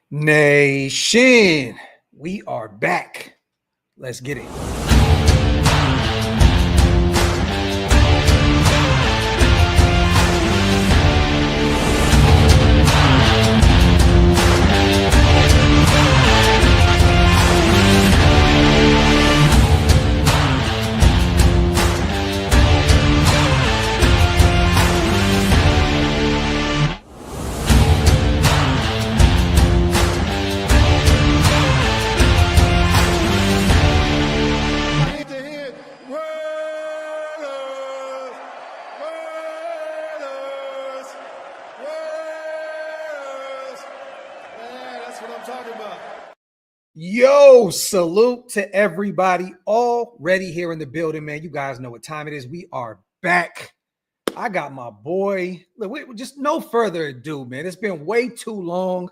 Nation, we are back. Let's get it. Yo, salute to everybody already here in the building, man. You guys know what time it is. We are back. I got my boy. Look, just no further ado, man. It's been way too long.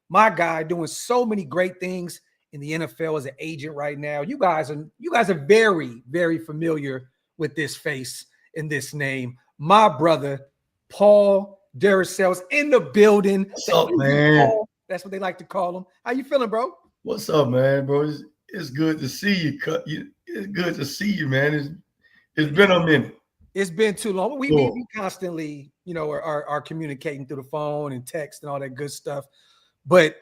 My guy doing so many great things in the NFL as an agent right now. You guys are very, very familiar with this face and this name. My brother, Paul DeRousselle's in the building. What's up, man? Paul, that's what they like to call him. How you feeling, bro? What's up, man, bro? It's good to see you. It's good to see you, man. It's been a minute. It's been too long. We constantly, are communicating through the phone and text and all that good stuff. But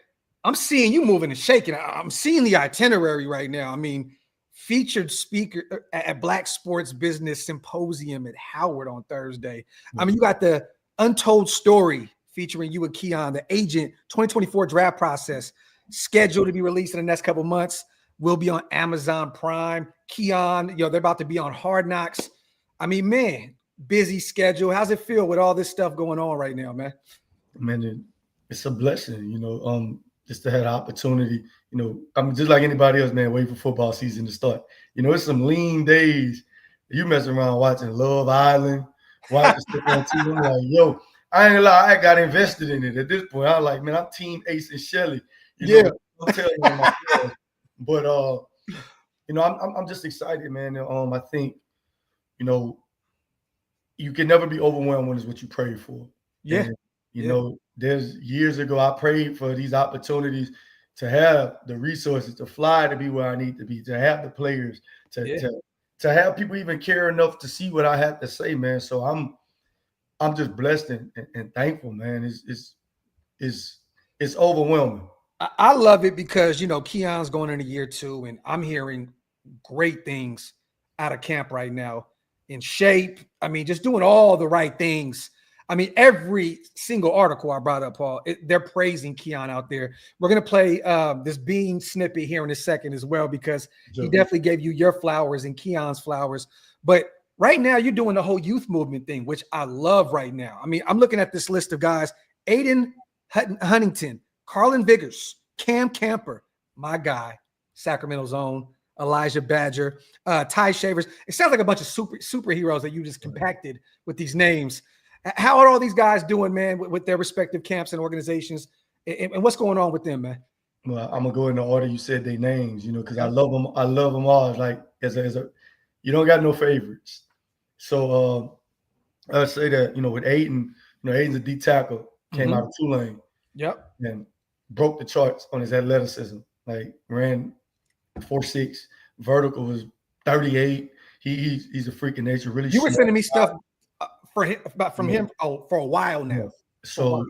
I'm seeing you moving and shaking. I'm seeing the itinerary right now. I mean, featured speaker at Black Sports Business Symposium at Howard on Thursday. I mean, you got the Untold Story featuring you and Keon, the agent 2024 draft process, scheduled to be released in the next couple of months. Will be on Amazon Prime. Keon, they're about to be on Hard Knocks. I mean, man, busy schedule. How's it feel with all this stuff going on right now, man? Man, it's a blessing, just to have the opportunity. I'm just like anybody else, man, waiting for football season to start. It's some lean days. You messing around watching Love Island, watching stuff on TV. I'm like, yo, I ain't gonna lie, I got invested in it at this point. I'm like, man, I'm Team Ace and Shelly. I'm telling you myself. But I'm just excited, man. I think, you can never be overwhelmed when it's what you prayed for. Yeah. And, there's years ago I prayed for these opportunities to have the resources to fly to be where I need to be, to have the players, to have people even care enough to see what I have to say, man. So I'm just blessed and thankful, man. It's overwhelming. I love it because, Keon's going into year 2, and I'm hearing great things out of camp right now. In shape. I mean, just doing all the right things. I mean, every single article I brought up, Paul, they're praising Keon out there. We're going to play this Beane snippet here in a second as well, because he definitely gave you your flowers and Keon's flowers. But right now, you're doing the whole youth movement thing, which I love right now. I mean, I'm looking at this list of guys: Aiden Huntington, Carlin Vickers, Cam Camper, my guy, Sacramento's own, Elijah Badger, Ty Shavers. It sounds like a bunch of superheroes that you just compacted with these names. How are all these guys doing, man, with their respective camps and organizations? And what's going on with them, man? Well, I'm gonna go in the order you said their names, because I love them. I love them all. It's like as a you don't got no favorites. So I'd say that with Aiden, Aiden's a D tackle, came out of Tulane. Yep. And broke the charts on his athleticism. Like ran 4.6, vertical was 38. He's a freak of nature. Really, you were sending me stuff from him for a while now. So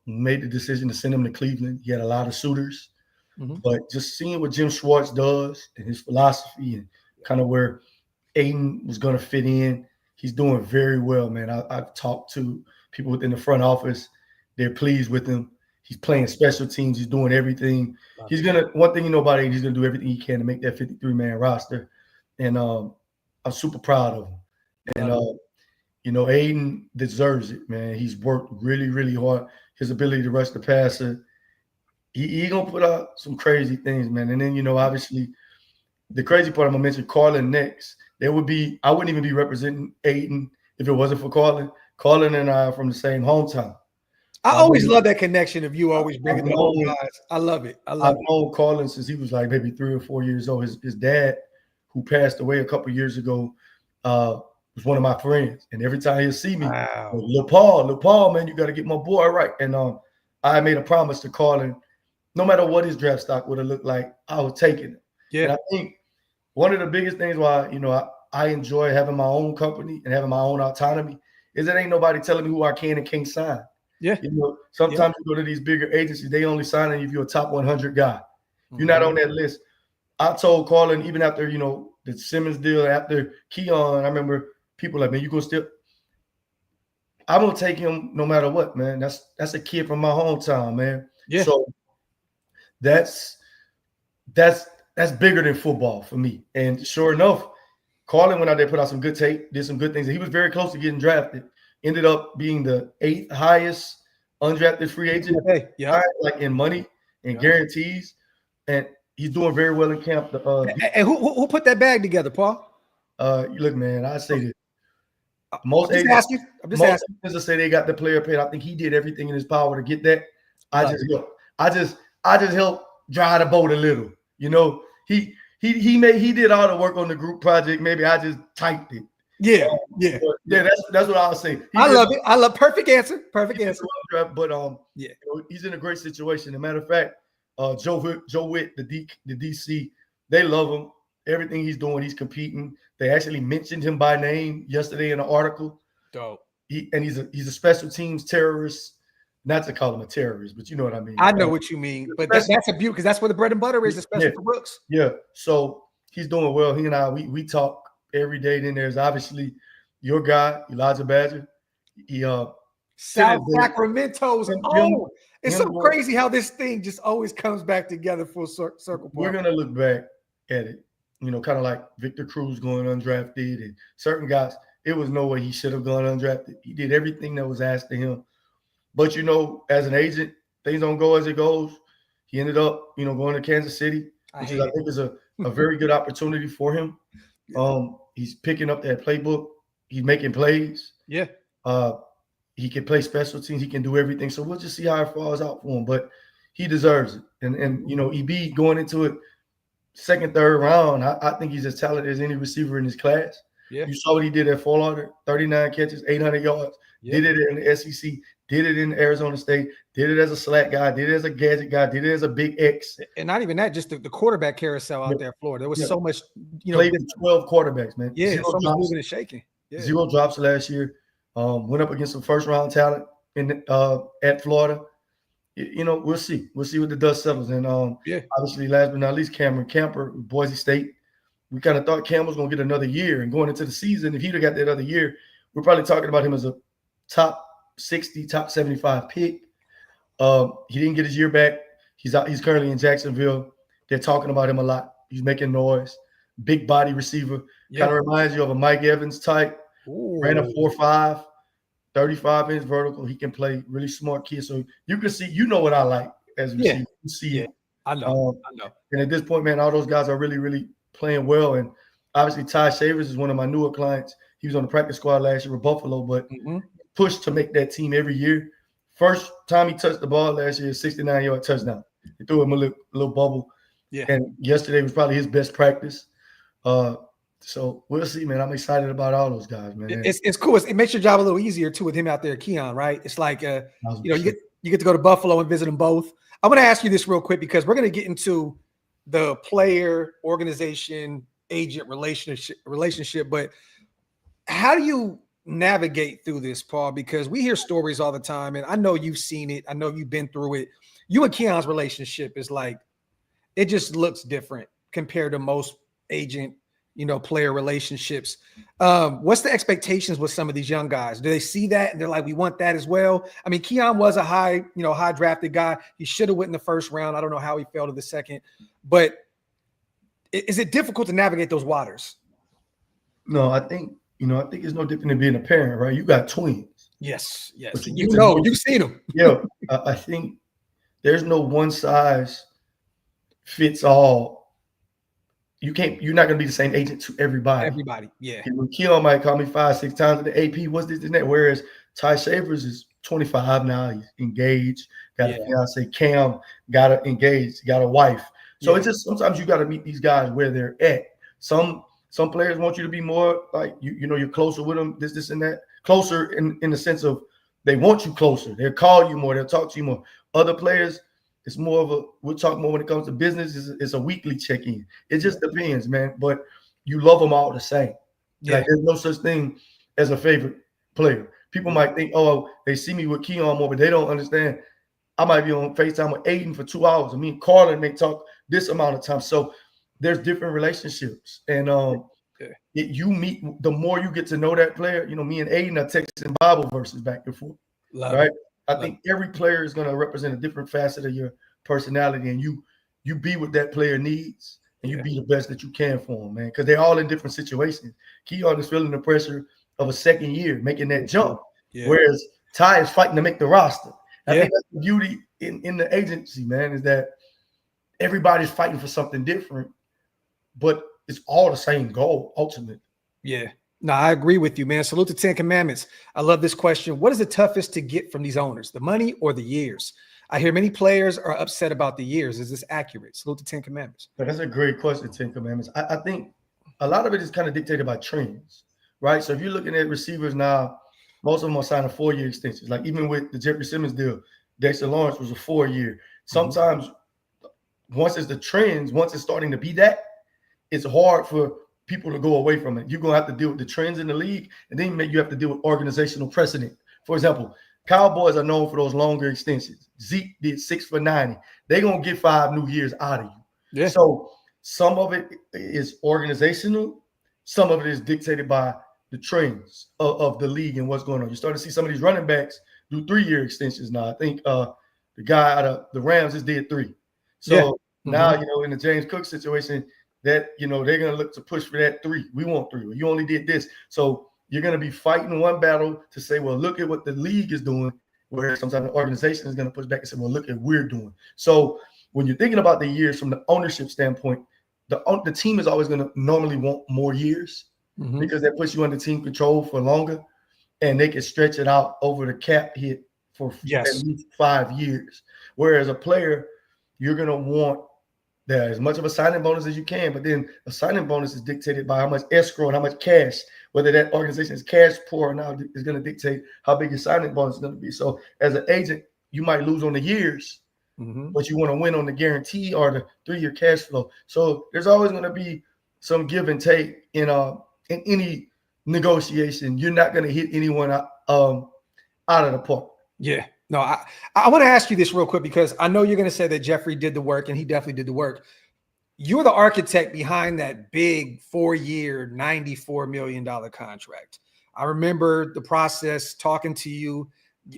made the decision to send him to Cleveland. He had a lot of suitors, but just seeing what Jim Schwartz does and his philosophy and kind of where Aiden was going to fit in, he's doing very well, man. I've talked to people within the front office. They're pleased with him. He's playing special teams. He's doing everything. One thing about Aiden, he's gonna do everything he can to make that 53-man roster. And I'm super proud of him. And Aiden deserves it, man. He's worked really, really hard. His ability to rush the passer. He gonna put out some crazy things, man. And then obviously, the crazy part I'm gonna mention Carlin next. I wouldn't even be representing Aiden if it wasn't for Carlin. Carlin and I are from the same hometown. I always love that connection of you always bringing the old guys. I love it. I've known Carlin since he was like maybe 3 or 4 years old. His dad, who passed away a couple years ago, was one of my friends. And every time he'll see me, Lil Paul, man, you got to get my boy right. And I made a promise to Carlin no matter what his draft stock would have looked like, I was taking it. Yeah. And I think one of the biggest things why, I enjoy having my own company and having my own autonomy is that ain't nobody telling me who I can and can't sign. Yeah. Sometimes you go to these bigger agencies, they only sign if you're a top 100 guy. You're not on that list. I told Carlin, even after, the Simmons deal, after Keon, I remember people like, man, you gonna still – I'm going to take him no matter what, man. That's a kid from my hometown, man. Yeah. So that's bigger than football for me. And sure enough, Carlin went out there, put out some good tape, did some good things. He was very close to getting drafted. Ended up being the 8th highest undrafted free agent, like in money and guarantees. And he's doing very well in camp. And who put that bag together, Paul? Look, man, I say this. I'm just asking. Agents say they got the player paid. I think he did everything in his power to get that. I just helped dry the boat a little. He did all the work on the group project. Maybe I just typed it. Yeah. That's what I was saying. I love it. I love perfect answer. But he's in a great situation. As a matter of fact, Joe Witt, the DC, they love him. Everything he's doing, he's competing. They actually mentioned him by name yesterday in an article. Dope. He's a special teams terrorist. Not to call him a terrorist, but you know what I mean. I know what you mean. But that's a beauty because that's where the bread and butter is, especially for Brooks. Yeah. So he's doing well. He and I, we talk every day. Then there's obviously your guy, Elijah Badger. He South Sacramento's own. It's so crazy how this thing just always comes back together full circle. We're gonna look back at it, kind of like Victor Cruz going undrafted and certain guys. It was no way he should have gone undrafted. He did everything that was asked of him. But as an agent, things don't go as it goes. He ended up, going to Kansas City, which I think is a very good opportunity for him. He's picking up that playbook. He's making plays. Yeah. He can play special teams. He can do everything. So we'll just see how it falls out for him. But he deserves it. And EB going into it second, third round, I think he's as talented as any receiver in his class. Yeah. You saw what he did at Fort Lauderdale, 39 catches, 800 yards. Yeah. Did it in the SEC. Did it in Arizona State, did it as a slot guy, did it as a gadget guy, did it as a big X. And not even that, just the quarterback carousel out there in Florida. There was so much, played with 12 quarterbacks, man. Yeah, so much moving and shaking. Yeah. 0 drops last year. Went up against some first-round talent at Florida. We'll see. We'll see what the dust settles. And obviously, last but not least, Cameron Camper, Boise State. We kind of thought Cam was going to get another year. And going into the season, if he'd have got that other year, we're probably talking about him as a top 60, top 75 pick. He didn't get his year back. He's currently in Jacksonville. They're talking about him a lot. He's making noise. Big body receiver. Kind of reminds you of a Mike Evans type. Ooh. Ran a 4.5, 35-inch vertical. He can play. Really smart kid. So you can see, what I like as a receiver. You see it. I know. And at this point, man, all those guys are really, really playing well. And obviously, Ty Shavers is one of my newer clients. He was on the practice squad last year with Buffalo, but pushed to make that team every year. First time he touched the ball last year, 69-yard touchdown. He threw him a little bubble. Yeah. And yesterday was probably his best practice. So we'll see, man. I'm excited about all those guys, man. It's cool. It makes your job a little easier too with him out there, Keon, right? It's like you get to go to Buffalo and visit them both. I want to ask you this real quick because we're going to get into the player, organization, agent relationship, but how do you navigate through this, Paul? Because we hear stories all the time, and I know you've seen it. I know you've been through it. You and Keon's relationship is like, it just looks different compared to most agent, player relationships. What's the expectations with some of these young guys? Do they see that and they're like, we want that as well? I mean, Keon was a high drafted guy. He should have went in the first round. I don't know how he fell to the second, but is it difficult to navigate those waters? No, I think it's no different than being a parent, right? You got twins. Yes. You've seen them. Yeah, I think there's no one size fits all. You're not going to be the same agent to everybody. Yeah. And Keon might call me 5-6 times at the AP. What's this and that? Whereas Ty Shavers is 25 now. He's engaged. Got a fiance. Cam got to engage. Got a wife. So it's just sometimes you got to meet these guys where they're at. Some players want you to be more like you're closer with them. This and that. Closer in the sense of they want you closer. They'll call you more. They'll talk to you more. Other players, It's more of we'll talk more when it comes to business. It's a weekly check-in. It just depends, man. But you love them all the same. Like there's no such thing as a favorite player. People might think, oh, they see me with Keon more, but they don't understand. I might be on FaceTime with Aiden for 2 hours. I mean, Carlin may talk this amount of time. So there's different relationships. And you meet, the more you get to know that player, me and Aiden are texting Bible verses back and forth. Right? I think every player is going to represent a different facet of your personality, and you be what that player needs, and you be the best that you can for them, man, because they're all in different situations. Keon is feeling the pressure of a second year, making that jump, whereas Ty is fighting to make the roster. I think that's the beauty in the agency, man, is that everybody's fighting for something different, but it's all the same goal, ultimately. Yeah. No, I agree with you, man. Salute to 10 Commandments. I love this question. What is the toughest to get from these owners, the money or the years? I hear many players are upset about the years. Is this accurate? Salute to 10 Commandments. That's a great question, 10 Commandments. I think a lot of it is kind of dictated by trends, right? So if you're looking at receivers now, most of them are signing 4-year extensions. Like even with the Jeffrey Simmons deal, Dexter Lawrence was a 4-year. Sometimes once it's the trends, once it's starting to be that, it's hard for people to go away from it. You're going to have to deal with the trends in the league, and then you have to deal with organizational precedent. For example, Cowboys are known for those longer extensions. Zeke did 6 for 90. They're going to get 5 new years out of you. Yeah. So some of it is organizational. Some of it is dictated by the trends of the league and what's going on. You're starting to see some of these running backs do 3-year extensions now. I think the guy out of the Rams just did 3. So now, in the James Cook situation, that, they're going to look to push for that 3. We want 3. You only did this. So you're going to be fighting one battle to say, well, look at what the league is doing, where sometimes the organization is going to push back and say, well, look at what we're doing. So when you're thinking about the years from the ownership standpoint, the team is always going to normally want more years because that puts you under team control for longer, and they can stretch it out over the cap hit for at least 5 years. Whereas a player, you're going to want as much of a signing bonus as you can, but then a signing bonus is dictated by how much escrow and how much cash, whether that organization is cash poor or not, is going to dictate how big your signing bonus is going to be. So as an agent, you might lose on the years, but you want to win on the guarantee or the 3-year cash flow. So there's always going to be some give and take in any negotiation. You're not going to hit anyone out of the park. Yeah. No, I want to ask you this real quick, because I know you're going to say that Jeffrey did the work, and he definitely did the work. You're the architect behind that big 4-year, $94 million contract. I remember the process, talking to you.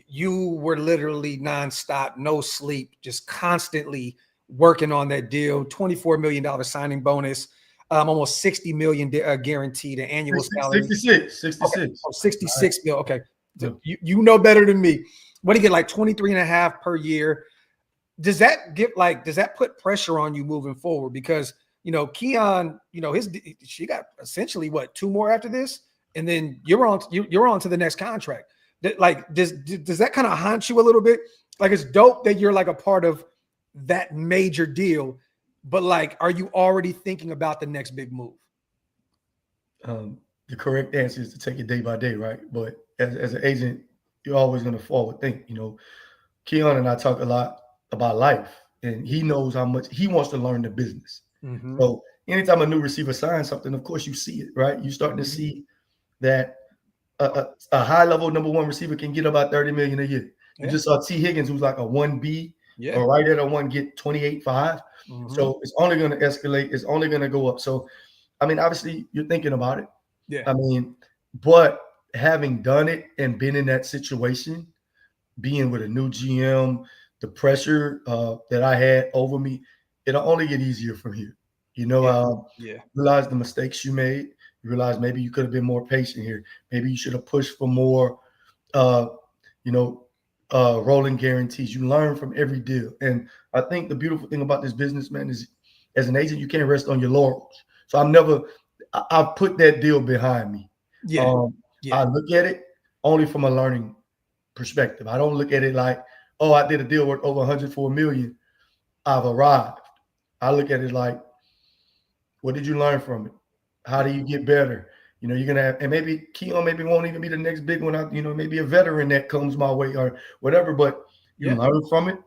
You were literally nonstop, no sleep, just constantly working on that deal. $24 million signing bonus, almost $60 million guaranteed, an annual salary. 66. Okay. Oh, 66 mil. Okay. So you know better than me. What do you get, like 23.5 per year? Does that put pressure on you moving forward? Because, Keon, she got essentially 2 more after this, and then you're on to the next contract. Like, does that kind of haunt you a little bit? Like, it's dope that you're like a part of that major deal, but like, are you already thinking about the next big move? The correct answer is to take it day by day, right? But as an agent, you're always going to forward think. Keon and I talk a lot about life, and he knows how much he wants to learn the business. So anytime a new receiver signs something, of course you see it, right? You're starting to see that a high-level number 1 receiver can get about $30 million a year. You just saw T. Higgins, who's like a 1B, or right at a 1, get 28.5. So it's only going to escalate. It's only going to go up. So, I mean, obviously you're thinking about it. Yeah. I mean, but having done it and been in that situation, being with a new GM, the pressure that I had over me, it'll only get easier from here. Realize the mistakes you made. You realize maybe you could have been more patient here. Maybe you should have pushed for more, rolling guarantees. You learn from every deal. And I think the beautiful thing about this business, man, is as an agent, you can't rest on your laurels. So I've put that deal behind me. I look at it only from a learning perspective. I don't look at it like, oh, I did a deal worth over $104 million. I've arrived. I look at it like, what did you learn from it? How do you get better? You're going to have, and maybe Keon maybe won't even be the next big one. Maybe a veteran that comes my way or whatever, but you learn from it.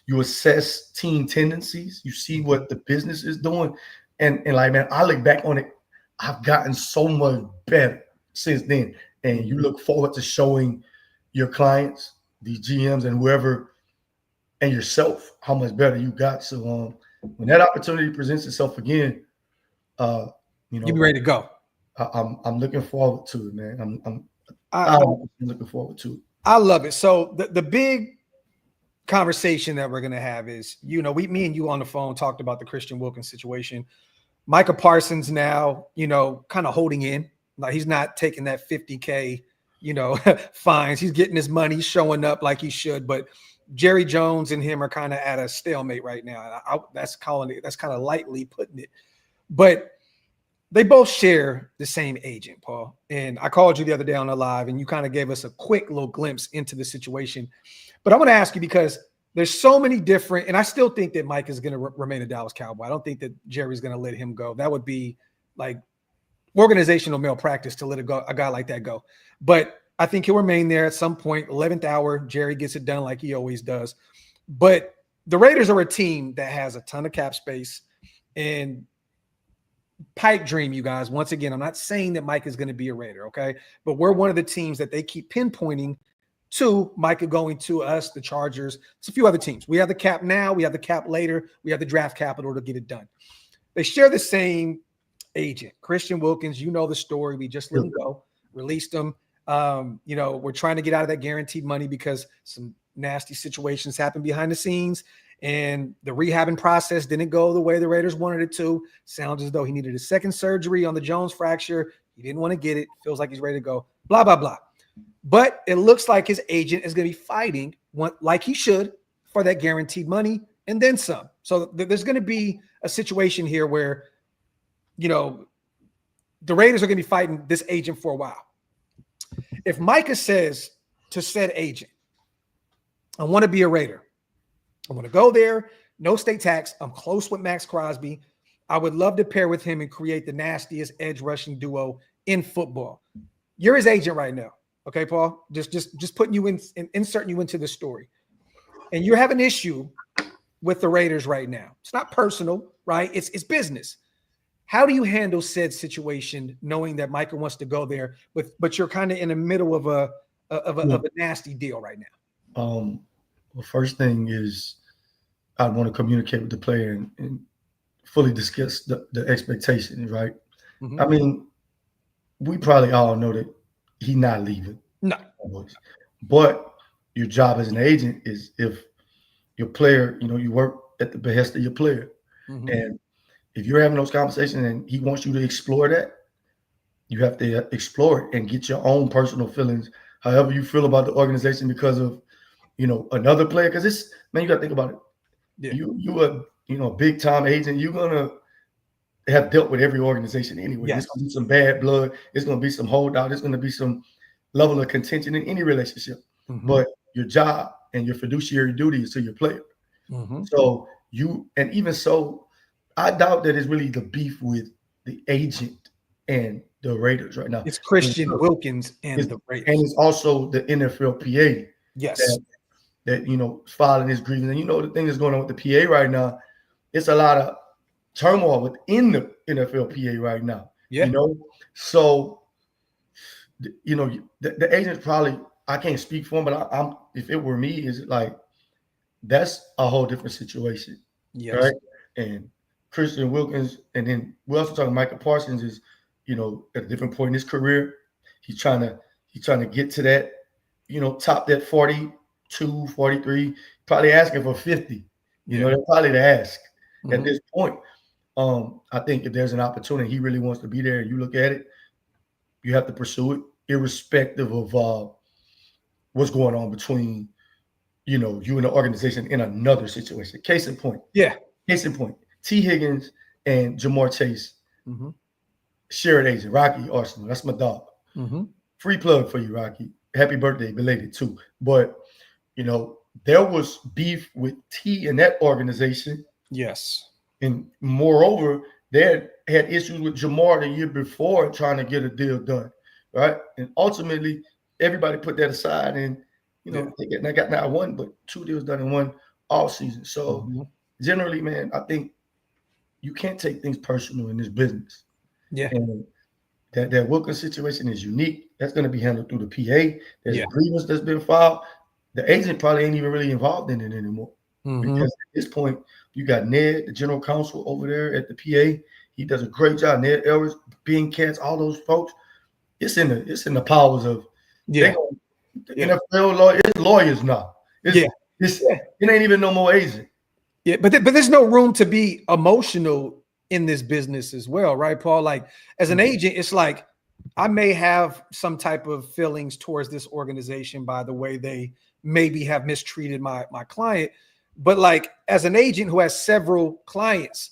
You assess team tendencies. You see what the business is doing. And like, man, I look back on it. I've gotten so much better since then. And you look forward to showing your clients, these GMs and whoever, and yourself how much better you got. So when that opportunity presents itself again, you be ready to go. I'm looking forward to it, man. I'm looking forward to it. I love it. So the big conversation that we're going to have is, me and you on the phone talked about the Christian Wilkins situation. Micah Parsons now, kind of holding in. Like, he's not taking that $50K, fines. He's getting his money, showing up like he should. But Jerry Jones and him are kind of at a stalemate right now. That's kind of lightly putting it. But they both share the same agent, Paul. And I called you the other day on the live, and you kind of gave us a quick little glimpse into the situation. But I want to ask you, because there's so many different, and I still think that Mike is going to remain a Dallas Cowboy. I don't think that Jerry's going to let him go. That would be like organizational malpractice to let a guy like that go. But I think he'll remain there at some point. 11th hour, Jerry gets it done like he always does. But the Raiders are a team that has a ton of cap space, and pipe dream, you guys. Once again, I'm not saying that Mike is going to be a Raider, okay? But we're one of the teams that they keep pinpointing to Micah going to us, the Chargers. It's a few other teams. We have the cap now. We have the cap later. We have the draft capital to get it done. They share the same agent, Christian Wilkins. You know the story. We just let him go, released him. We're trying to get out of that guaranteed money because some nasty situations happen behind the scenes. And the rehabbing process didn't go the way the Raiders wanted it to. Sounds as though he needed a second surgery on the Jones fracture. He didn't want to get it. Feels like he's ready to go. Blah, blah, blah. But it looks like his agent is going to be fighting, like he should, for that guaranteed money and then some. So there's going to be a situation here where, the Raiders are going to be fighting this agent for a while. If Micah says to said agent, I want to be a Raider, I want to go there, no state tax. I'm close with Max Crosby. I would love to pair with him and create the nastiest edge rushing duo in football. You're his agent right now. Okay, Paul? Just putting you in and inserting you into the story. And you're having an issue with the Raiders right now. It's not personal, right? It's business. How do you handle said situation knowing that Micah wants to go there, but you're kind of in the middle of a nasty deal right now? Well, first thing is I want to communicate with the player and fully discuss the expectations, right? Mm-hmm. I mean, we probably all know that he's not leaving. No. But your job as an agent is, if your player, you work at the behest of your player. Mm-hmm. And if you're having those conversations and he wants you to explore that, you have to explore it and get your own personal feelings, however you feel about the organization because of, another player. Because you got to think about it. Yeah. You a big time agent. You're gonna have dealt with every organization anyway. Yes. There's gonna be some bad blood. There's gonna be some holdout. There's gonna be some level of contention in any relationship. Mm-hmm. But your job and your fiduciary duty is to your player. Mm-hmm. So even so, I doubt that it's really the beef with the agent and the Raiders right now. It's Christian Wilkins and the Raiders, and it's also the NFLPA. Yes. That filing his grievance. And the thing that's going on with the PA right now, it's a lot of turmoil within the NFLPA right now. Yeah. So the agents probably, I can't speak for him, but I'm if it were me, is like that's a whole different situation. Yes. Right. And Christian Wilkins, and then we're also talking Micah Parsons is, at a different point in his career. He's trying to get to that, top that 42, 43, probably asking for 50. They're probably to ask at this point. I think if there's an opportunity, he really wants to be there, and you look at it, you have to pursue it, irrespective of what's going on between, you and the organization in another situation. Case in point. Yeah. Case in point. T. Higgins and Jamar Chase share an agent, Rocky Arsenal. That's my dog. Mm-hmm. Free plug for you, Rocky. Happy birthday, belated too. But there was beef with T in that organization. Yes. And moreover, they had issues with Jamar the year before trying to get a deal done. Right. And ultimately, everybody put that aside, and they got not one, but 2 deals done in one all season. So generally, man, I think you can't take things personal in this business. Yeah. And that Wilkins situation is unique. That's going to be handled through the PA. There's a grievance that's been filed. The agent probably ain't even really involved in it anymore. Because at this point, you got Ned, the general counsel over there at the PA. He does a great job. Ned Ellis, Bean Cats, all those folks. It's in the powers of the NFL lawyer. It's lawyers now. It ain't even no more agent. Yeah, but there's no room to be emotional in this business as well, right, Paul? Like as an agent, it's like I may have some type of feelings towards this organization by the way they maybe have mistreated my client. But like as an agent who has several clients,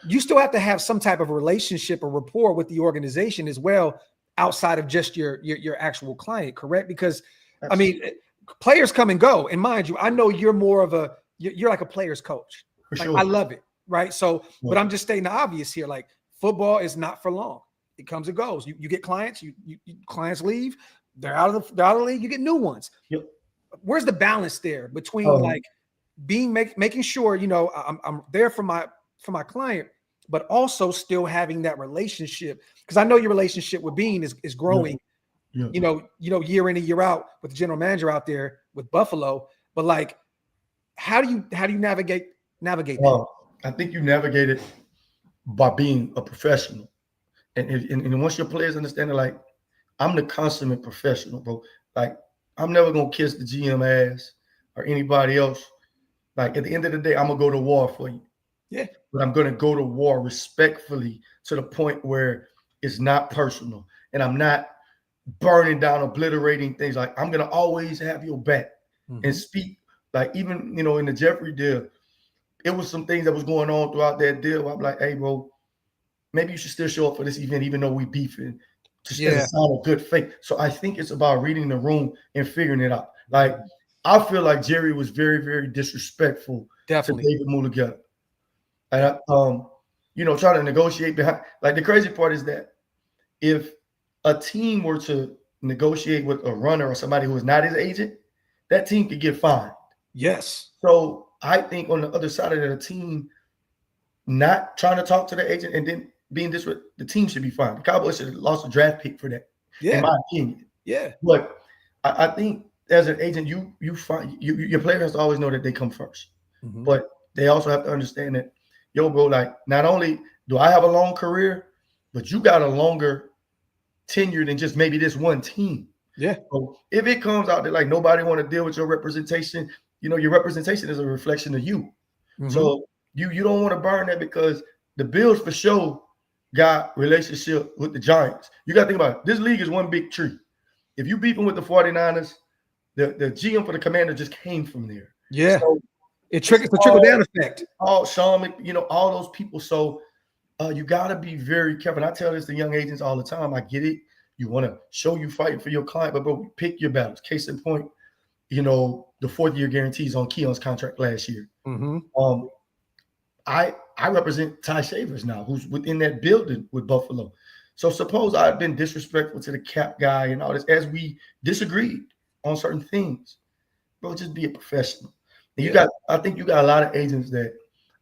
you still have to have some type of relationship or rapport with the organization as well, outside of just your actual client, correct? Because I mean, players come and go, and mind you, I know you're more of you're like a player's coach. Like, I love it, right? So, but I'm just stating the obvious here. Like football is not for long; it comes and goes. You get clients, you clients leave, they're out of the league. You get new ones. Yep. Where's the balance there between like making sure I'm there for my client, but also still having that relationship? Because I know your relationship with Beane is growing. Yeah. Year in and year out with the general manager out there with Buffalo. But like, how do you navigate that? I think you navigate it by being a professional, and once your players understand it, like I'm the consummate professional, bro. Like I'm never gonna kiss the GM ass or anybody else. Like at the end of the day, I'm gonna go to war for you. Yeah, but I'm gonna go to war respectfully to the point where it's not personal, and I'm not burning down, obliterating things. Like I'm gonna always have your back and speak. Like even in the Jeffrey deal, it was some things that was going on throughout that deal. I'm like, hey, bro, maybe you should still show up for this event, even though we beefing, just as a sign of good faith. So I think it's about reading the room and figuring it out. Like I feel like Jerry was very, very disrespectful to David Mulligata. And trying to negotiate behind. Like the crazy part is that if a team were to negotiate with a runner or somebody who is not his agent, that team could get fined. Yes. So I think on the other side of the team, not trying to talk to the agent and then being this, the team should be fined. The Cowboys should have lost a draft pick for that, in my opinion. Yeah. But I think as an agent, your player has to always know that they come first. But they also have to understand that, yo, bro, like not only do I have a long career, but you got a longer tenure than just maybe this one team. Yeah. So if it comes out that like nobody want to deal with your representation, your representation is a reflection of you. So you don't want to burn that, because the Bills for sure got relationship with the Giants. You got to think about it. This league is one big tree. If you beefing with the 49ers, the GM for the Commander just came from there. Yeah. So it's a trickle-down effect. Sean, all those people. So you got to be very careful. And I tell this to young agents all the time. I get it. You want to show you fighting for your client, but bro, pick your battles. Case in point, the 4th-year guarantees on Keon's contract last year. I represent Ty Shavers now, who's within that building with Buffalo. So suppose I've been disrespectful to the cap guy and all this, as we disagreed on certain things. Bro, just be a professional. And I think you got a lot of agents that,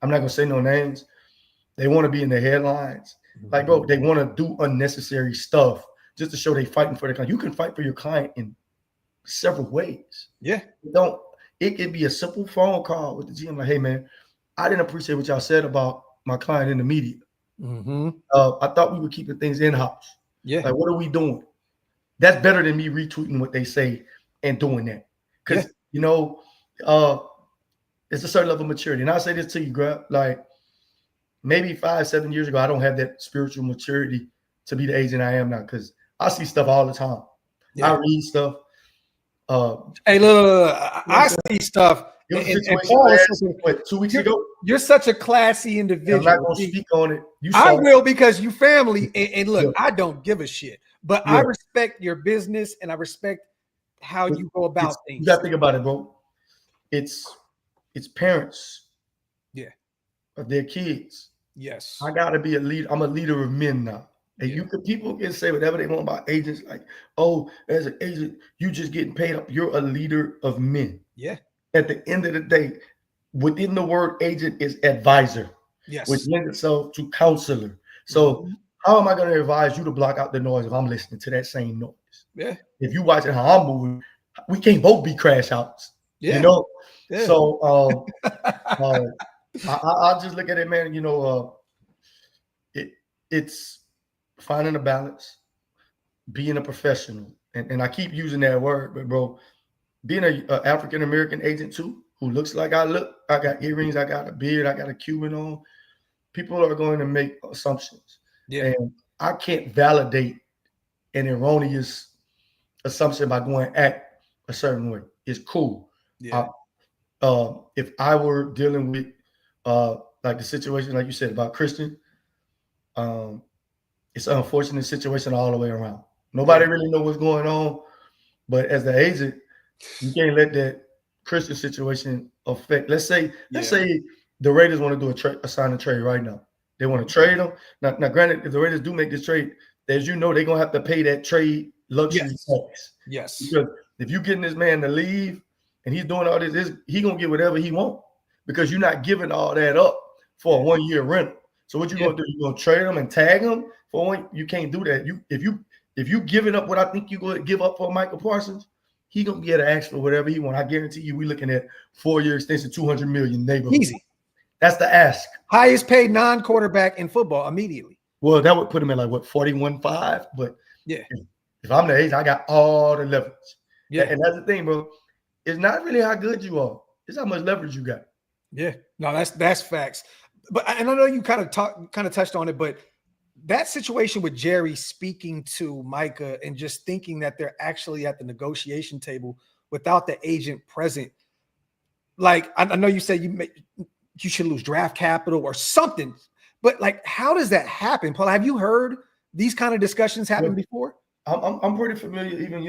I'm not gonna say no names, they want to be in the headlines. Like, bro, they want to do unnecessary stuff just to show they fighting for their client. You can fight for your client in several ways. Yeah. It could be a simple phone call with the GM, like, hey man, I didn't appreciate what y'all said about my client in the media. I thought we were keeping things in-house. Yeah. Like, what are we doing? That's better than me retweeting what they say and doing that. Because, it's a certain level of maturity. And I'll say this to you, Graphk, like maybe 5-7 years ago, I don't have that spiritual maturity to be the agent I am now, because I see stuff all the time. I read stuff. Hey, look, I see stuff. And Paul, 2 weeks ago? You're such a classy individual. I'm not going to speak on it. I will, because you family. And look, I don't give a shit. But I respect your business, and I respect how you go about things. You got to think about it, bro. It's parents of their kids. Yes. I got to be a leader. I'm a leader of men now. And people can say whatever they want about agents, like, oh, as an agent, you just getting paid up. You're a leader of men. Yeah. At the end of the day, within the word agent is advisor, Yes. which lends itself to counselor. So how am I going to advise you to block out the noise if I'm listening to that same noise? Yeah. If you watching how I'm moving, we can't both be crash outs. Yeah. You know? Yeah. So I just look at it, man, it's finding a balance, being a professional. And I keep using that word, but bro, being an African American agent too, who looks like I look, I got earrings, I got a beard, I got a Cuban on. People are going to make assumptions. Yeah. And I can't validate an erroneous assumption by going act a certain way. It's cool. Yeah. If I were dealing with like the situation, like you said about Christian, it's an unfortunate situation all the way around. Nobody really know what's going on, but as the agent, you can't let that Christian situation affect. Let's say the Raiders want to do a sign and trade right now. They want to trade him. Now, granted, if the Raiders do make this trade, as you know, they're gonna have to pay that trade luxury tax. Yes. Because if you getting this man to leave and he's doing all this, he gonna get whatever he want because you're not giving all that up for a 1 year rental. So what you gonna do? You gonna trade him and tag him for one? You can't do that. If you giving up what I think you gonna give up for Michael Parsons, he gonna be able to ask for whatever he want. I guarantee you, we looking at 4 year extension, $200 million neighborhood. Easy. That's the ask. Highest paid non-quarterback in football immediately. Well, that would put him at like what 41.5. But yeah, if I'm the agent, I got all the leverage. Yeah, and that's the thing, bro. It's not really how good you are. It's how much leverage you got. Yeah, no, that's facts. But and I know you kind of touched on it, but that situation with Jerry speaking to Micah and just thinking that they're actually at the negotiation table without the agent present. Like I know you said you should lose draft capital or something, but like, how does that happen, Paul? Have you heard these kind of discussions happen before? I'm pretty familiar. Even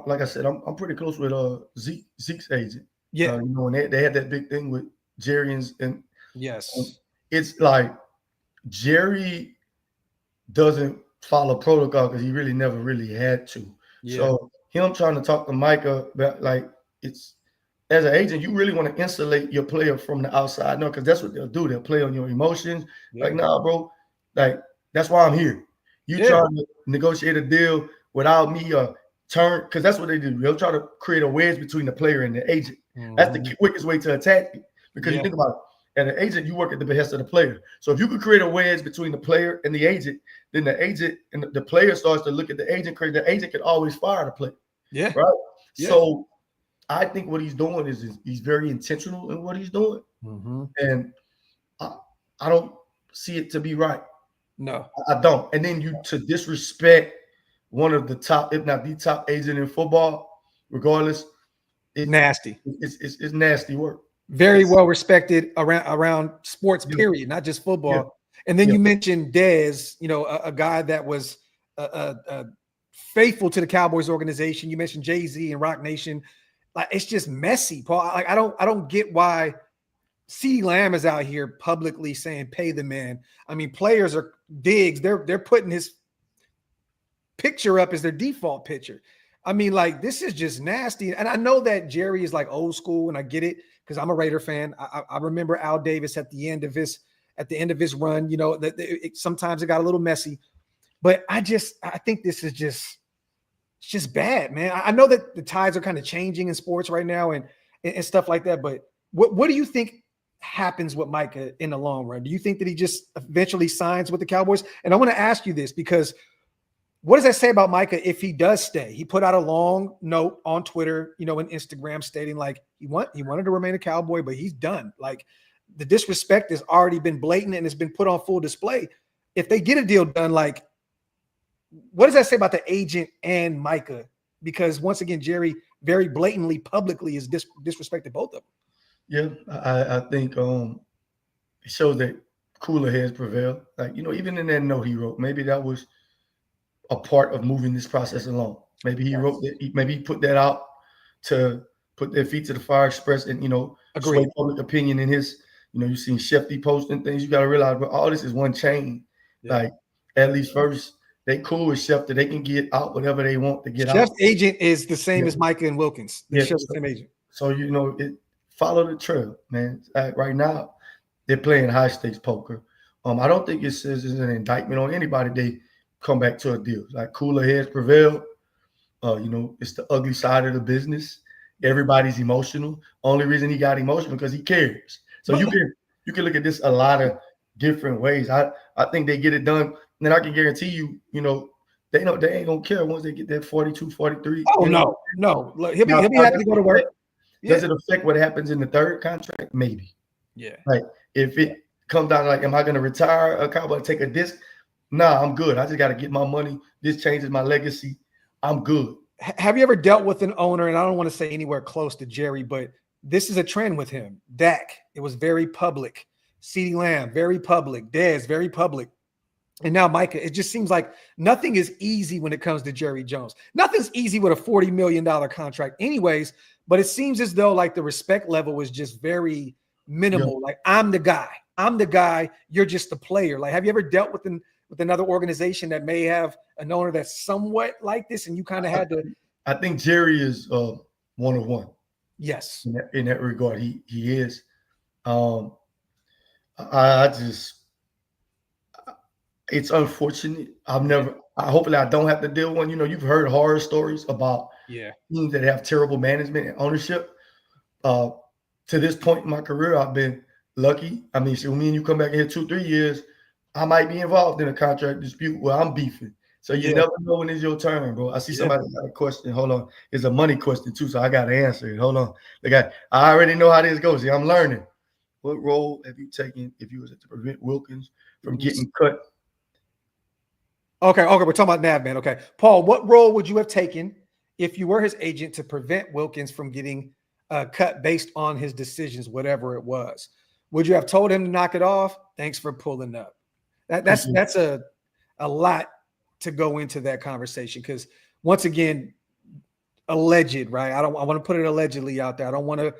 like I said, I'm pretty close with Zeke's agent. Yeah, and they had that big thing with Jerry and yes, it's like Jerry doesn't follow protocol because he really never really had to. Yeah. So him trying to talk to Micah about like it's. As an agent, you really want to insulate your player from the outside. No, because that's what they'll do. They'll play on your emotions. Yeah. Like, nah, bro. Like, that's why I'm here. You trying to negotiate a deal without me turn, because that's what they do. They'll try to create a wedge between the player and the agent. Mm-hmm. That's the quickest way to attack it. Because you think about it, as an agent, you work at the behest of the player. So if you could create a wedge between the player and the agent, then the agent and the player starts to look at the agent, because the agent can always fire the player. Yeah. Right? Yeah. So I think what he's doing is he's very intentional in what he's doing. Mm-hmm. And I don't see it to be right. No, I don't. And then to disrespect one of the top, if not the top agent in football, regardless. It's nasty. It's nasty work. Very well respected around sports, period, not just football. Yeah. And then you mentioned Dez, a guy that was faithful to the Cowboys organization. You mentioned Jay-Z and Rock Nation. Like, it's just messy, Paul. Like, I don't get why CeeDee Lamb is out here publicly saying pay the man. I mean, players are Diggs. They're putting his picture up as their default picture. I mean, like, this is just nasty. And I know that Jerry is like old school, and I get it because I'm a Raider fan. I remember Al Davis at the end of his run. Sometimes it got a little messy, but I think this is just. It's just bad, man. I know that the tides are kind of changing in sports right now and stuff like that, but what do you think happens with Micah in the long run? Do you think that he just eventually signs with the Cowboys? And I want to ask you this because what does that say about Micah if he does stay? He put out a long note on Twitter, and Instagram stating like he wanted to remain a Cowboy, but he's done. Like, the disrespect has already been blatant and it's been put on full display. If they get a deal done, like, what does that say about the agent and Micah? Because once again, Jerry very blatantly, publicly is disrespected both of them. Yeah, I think it shows that cooler heads prevail. Like, even in that note he wrote, maybe that was a part of moving this process along. Maybe he wrote that. Maybe he put that out to put their feet to the fire, express and sway public opinion in his. You've seen Shefty posting things. You got to realize, but all this is one chain. Yeah. Like, at least first. They cool with Chef that they can get out whatever they want to get out. Chef's agent is the same as Micah and Wilkins. They share the same agent. So follow the trail, man. Right now, they're playing high stakes poker. I don't think it says it's an indictment on anybody. They come back to a deal. Like cooler heads prevail. It's the ugly side of the business. Everybody's emotional. Only reason he got emotional because he cares. So you can look at this a lot of different ways. I think they get it done. And I can guarantee you, they ain't gonna care once they get that 42, 43. Oh no. Look, he'll be happy to go to work. Does it affect what happens in the third contract? Maybe. Yeah. Like if it comes down to like, am I gonna retire a cowboy, take a disc? Nah, I'm good. I just gotta get my money. This changes my legacy. I'm good. Have you ever dealt with an owner, and I don't want to say anywhere close to Jerry, but this is a trend with him. Dak, it was very public. CeeDee Lamb, very public. Dez, very public. And now Micah, it just seems like nothing is easy when it comes to Jerry Jones. Nothing's easy with a $40 million contract anyways, but it seems as though like the respect level was just very minimal. Yeah. Like, I'm the guy. You're just the player. Like, have you ever dealt with another organization that may have an owner that's somewhat like this, and you kind of had to? I think Jerry is one of one. Yes, in that regard, he is. It's unfortunate. Hopefully I don't have to deal with one. You've heard horror stories about teams that have terrible management and ownership. To this point in my career, I've been lucky. I mean, so me and you come back in here 2-3 years, I might be involved in a contract dispute where I'm beefing. So you never know when it's your turn, bro. I see somebody got a question. Hold on. It's a money question too, so I got to answer it. Hold on. I already know how this goes. See, I'm learning. What role have you taken if you was to prevent Wilkins from getting cut? Okay, we're talking about Nav, man. Okay. Paul, what role would you have taken if you were his agent to prevent Wilkins from getting cut based on his decisions, whatever it was? Would you have told him to knock it off? Thanks for pulling up. That's a lot to go into that conversation, because once again, alleged, right? I want to put it allegedly out there. I don't want to,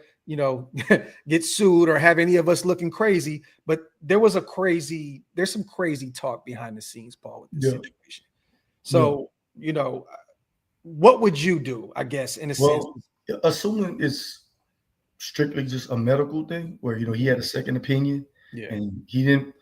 get sued or have any of us looking crazy, but there's some crazy talk behind the scenes, Paul, with this situation. So, what would you do, I guess, in a sense? Assuming it's strictly just a medical thing where, he had a second opinion and he didn't,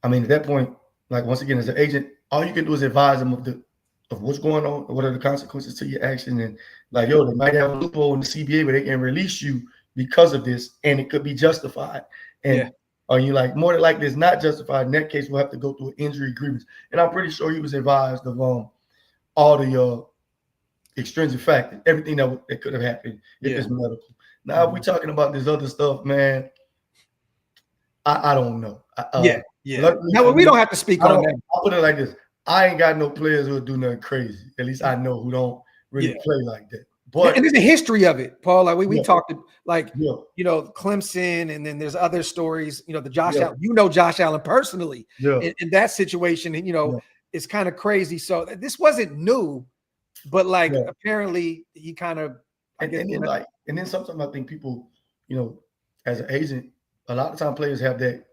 at that point, like, once again, as an agent, all you can do is advise them of what's going on, what are the consequences to your action, and like, they might have a loophole in the CBA where they can release you because of this, and it could be justified. And are you like, more than likely it's not justified? In that case, we'll have to go through an injury grievance. And I'm pretty sure he was advised of all the extrinsic factors, everything that could have happened if it's medical. Now, if we're talking about this other stuff, man, I don't know. Luckily, no, we don't have to speak on that. I'll put it like this. I ain't got no players who do nothing crazy. At least I know who don't really play like that. But and there's a history of it, Paul. Like we talked, like Clemson, and then there's other stories. The Josh Allen. Josh Allen personally in that situation, and it's kind of crazy. So this wasn't new, but apparently he kind of. And then sometimes I think people, as an agent, a lot of time players have that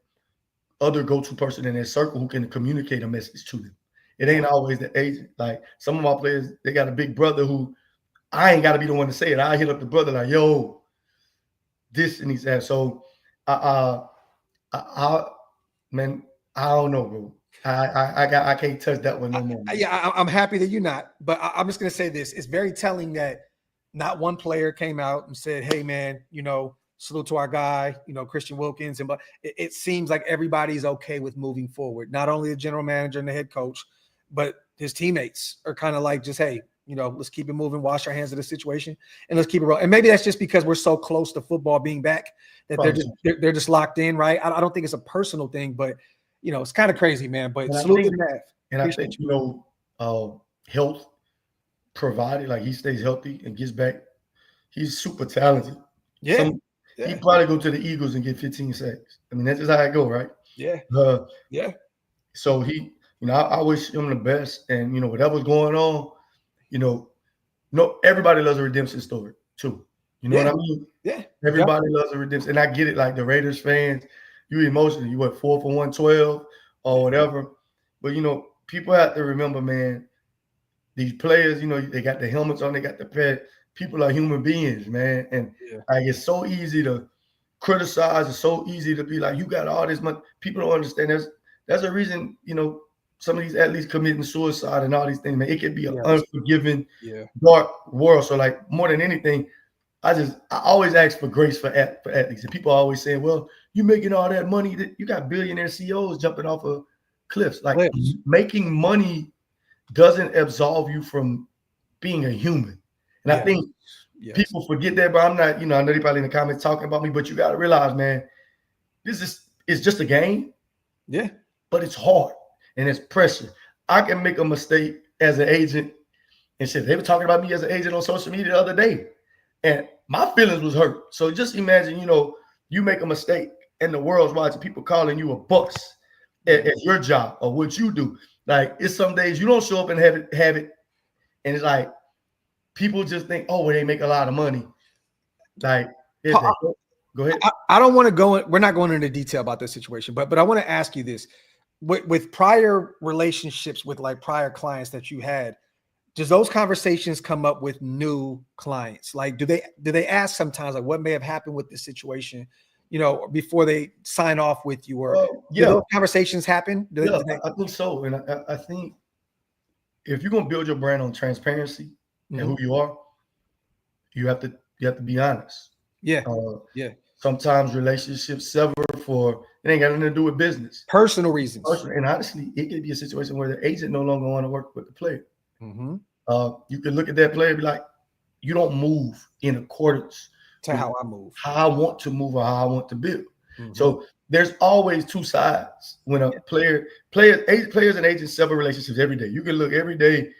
other go-to person in their circle who can communicate a message to them. It ain't always the agent. Like some of my players, they got a big brother who I ain't got to be the one to say it. I hit up the brother like, yo, this and he's that. So, man, I don't know, bro. I can't touch that one no more. I'm happy that you're not, but I'm just gonna say this: it's very telling that not one player came out and said, "Hey, man, salute to our guy, Christian Wilkins." But it seems like everybody's okay with moving forward. Not only the general manager and the head coach, but his teammates are kind of like, just, hey, let's keep it moving, wash our hands of the situation, and let's keep it rolling. And maybe that's just because we're so close to football being back that they're just locked in, right? I don't think it's a personal thing, but it's kind of crazy, man. But salute to Nav. And I think health provided, like he stays healthy and gets back. He's super talented. Yeah. He'd probably go to the Eagles and get 15 sacks. That's just how it go, right? Yeah. So he, I wish him the best. And whatever's going on, everybody loves a redemption story too. You know what I mean? Yeah. Everybody loves a redemption. And I get it, like the Raiders fans, you emotional. You went 4 for 112 or whatever. But people have to remember, man, these players, they got the helmets on, they got the pad. People are human beings, man. And it's so easy to criticize. It's so easy to be like, you got all this money. People don't understand. There's a reason, some of these athletes committing suicide and all these things, man. It could be an unforgiving, dark world. So, like, more than anything, I always ask for grace for athletes. And people always say, well, you making all that money, that you got billionaire CEOs jumping off of cliffs. Like, making money doesn't absolve you from being a human. And I think people forget that, but I'm not, I know they probably in the comments talking about me, but you got to realize, man, it's just a game. Yeah. But it's hard and it's pressure. I can make a mistake as an agent and shit. They were talking about me as an agent on social media the other day, and my feelings was hurt. So just imagine, you make a mistake and the world's watching, people calling you a bust at your job or what you do. Like, it's some days you don't show up and have it. And it's like, people just think, oh, well, they make a lot of money. Like, go ahead. I don't want to go in, we're not going into detail about this situation, but I want to ask you this. With prior relationships with like prior clients that you had, does those conversations come up with new clients? Like, do they ask sometimes, like, what may have happened with this situation, before they sign off with you? Or do those conversations happen? I think so. And I think if you're going to build your brand on transparency and who you are, you have to be honest. Yeah. Sometimes relationships sever for, it ain't got nothing to do with business. Personal reasons. And honestly, it could be a situation where the agent no longer want to work with the player. You could look at that player and be like, you don't move in accordance to how I move, how I want to move, or how I want to build. So there's always two sides when a players and agents sever relationships every day. You can look every day.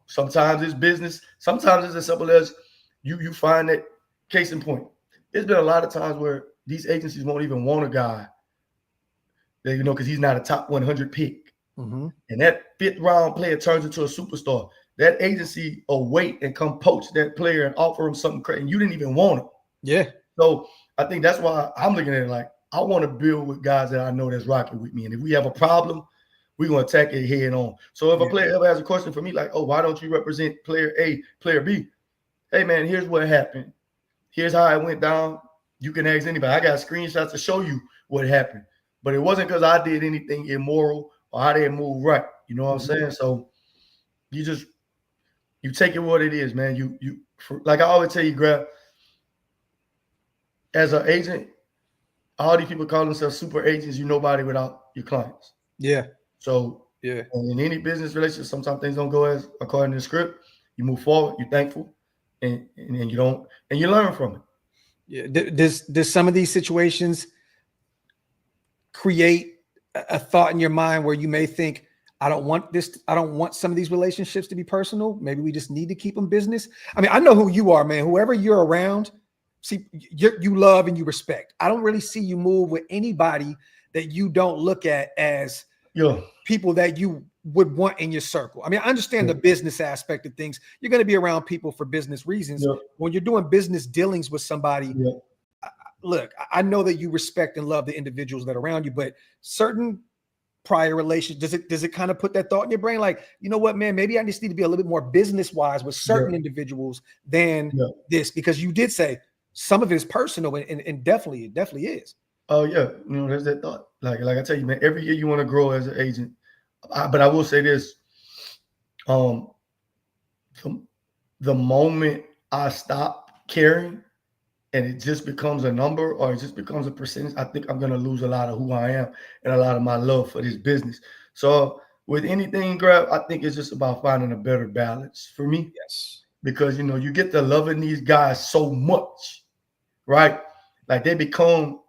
Sometimes it's business. Sometimes it's as simple as you find that, case in point. There's been a lot of times where these agencies won't even want a guy that, because he's not a top 100 pick. And that 5th round player turns into a superstar. That agency will wait and come poach that player and offer him something crazy. And you didn't even want him. Yeah. So I think that's why I'm looking at it like, I want to build with guys that I know that's rocking with me. And if we have a problem, we're going to attack it head on. So if a player ever has a question for me, like, oh, why don't you represent player A, player B? Hey, man, here's what happened. Here's how it went down. You can ask anybody. I got screenshots to show you what happened. But it wasn't because I did anything immoral or I didn't move right. You know what I'm saying? So you take it what it is, man. You like I always tell you, Graphk, as an agent, all these people call themselves super agents. You're nobody without your clients. Yeah. So in any business relationship, sometimes things don't go as according to the script. You move forward, you're thankful, and you don't, and you learn from it. Yeah. Does some of these situations create a thought in your mind where you may think, I don't want some of these relationships to be personal. Maybe we just need to keep them business. I mean, I know who you are, man. Whoever you're around, see, you love and you respect. I don't really see you move with anybody that you don't look at as people that you would want in your circle. I mean, I understand the business aspect of things. You're going to be around people for business reasons. When you're doing business dealings with somebody, look, I know that you respect and love the individuals that are around you, but certain prior relations, does it kind of put that thought in your brain? Like, you know what, man, maybe I just need to be a little bit more business wise with certain individuals than this, because you did say some of it is personal and definitely is. Oh yeah. There's that thought. Like I tell you, man, every year you want to grow as an agent. But I will say this, the moment I stop caring and it just becomes a number or it just becomes a percentage, I think I'm going to lose a lot of who I am and a lot of my love for this business. So with anything, Graphk, I think it's just about finding a better balance for me. Yes. Because, you get to loving these guys so much, right? Like they become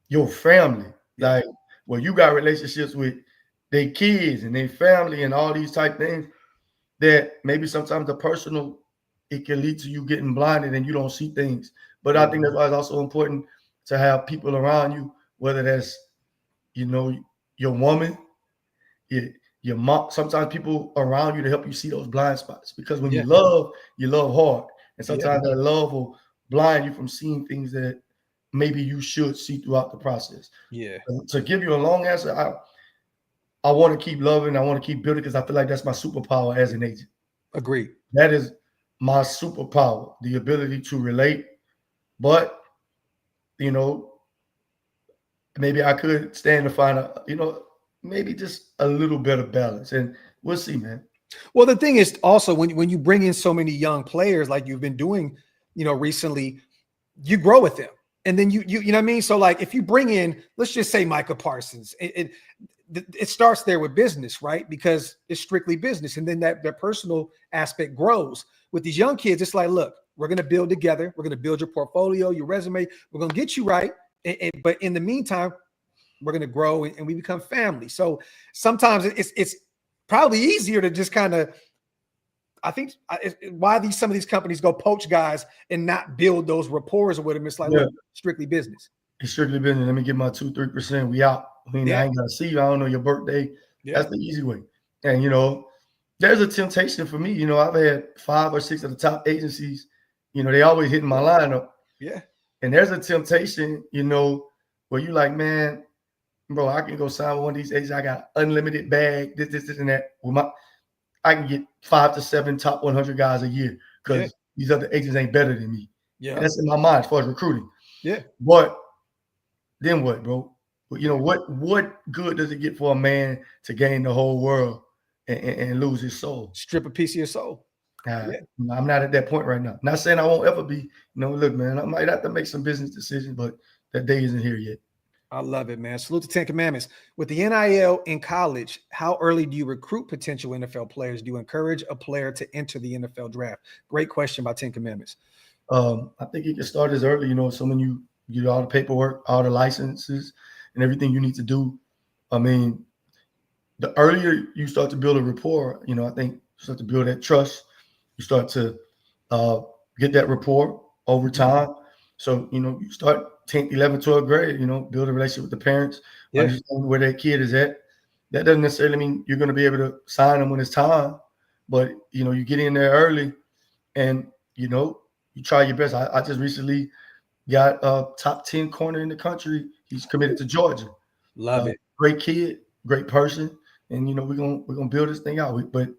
your family. Like, well, you got relationships with their kids and their family and all these type things that maybe sometimes the personal, it can lead to you getting blinded and you don't see things. But I think that's why it's also important to have people around you, whether that's, your woman, your mom, sometimes people around you to help you see those blind spots. Because when you love hard. And sometimes that love will blind you from seeing things that maybe you should see throughout the process. Yeah. To give you a long answer, I want to keep loving. I want to keep building because I feel like that's my superpower as an agent. Agreed. That is my superpower, the ability to relate. But, you know, maybe I could stand to find maybe just a little bit of balance. And we'll see, man. Well, the thing is also when you bring in so many young players like you've been doing, recently, you grow with them. And then you know what I mean? So like if you bring in, let's just say Micah Parsons, it starts there with business, right? Because it's strictly business. And then that personal aspect grows. With these young kids, it's like, look, we're going to build together. We're going to build your portfolio, your resume. We're going to get you right. But in the meantime, we're going to grow and we become family. So sometimes it's probably easier to just kind of, I think why some of these companies go poach guys and not build those rapports with them. It's like, look, strictly business. It's strictly business. Let me get my 2-3%. We out. I mean, I ain't got to see you. I don't know your birthday. Yeah. That's the easy way. And, there's a temptation for me. I've had 5 or 6 of the top agencies. They always hitting my lineup. Yeah. And there's a temptation, where you like, man, bro, I can go sign with one of these agents. I got unlimited bag, this, and that. I can get 5 to 7 top 100 guys a year because these other agents ain't better than me. Yeah. And that's in my mind as far as recruiting. Yeah. But then what, bro? What good does it get for a man to gain the whole world and lose his soul? Strip a piece of your soul. I'm not at that point right now. Not saying I won't ever be. Look, man, I might have to make some business decisions, but that day isn't here yet. I love it, man. Salute to 10 Commandments. With the NIL in college, how early do you recruit potential NFL players? Do you encourage a player to enter the NFL draft? Great question by 10 Commandments. I think you can start as early, so when you get all the paperwork, all the licenses, and everything you need to do. I mean, the earlier you start to build a rapport, I think you start to build that trust. You start to get that rapport over time. So, you start 10th, 11th, 12th grade, build a relationship with the parents, understand where that kid is at. That doesn't necessarily mean you're going to be able to sign them when it's time, but, you get in there early and, you try your best. I just recently got a top 10 corner in the country. He's committed to Georgia. Love it. Great kid, great person. And, we're gonna build this thing out. But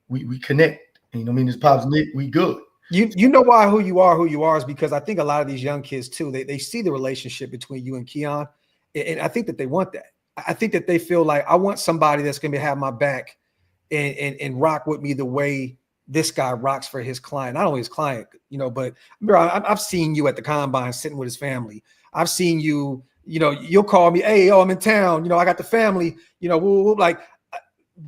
we connect. And, his pops Nick, we good. You know why who you are is because I think a lot of these young kids too, they see the relationship between you and Keon. And I think that they want that. I think that they feel like I want somebody that's going to have my back and rock with me the way this guy rocks for his client. Not only his client, but I've seen you at the combine sitting with his family. I've seen you, you'll call me, hey, I'm in town. I got the family, like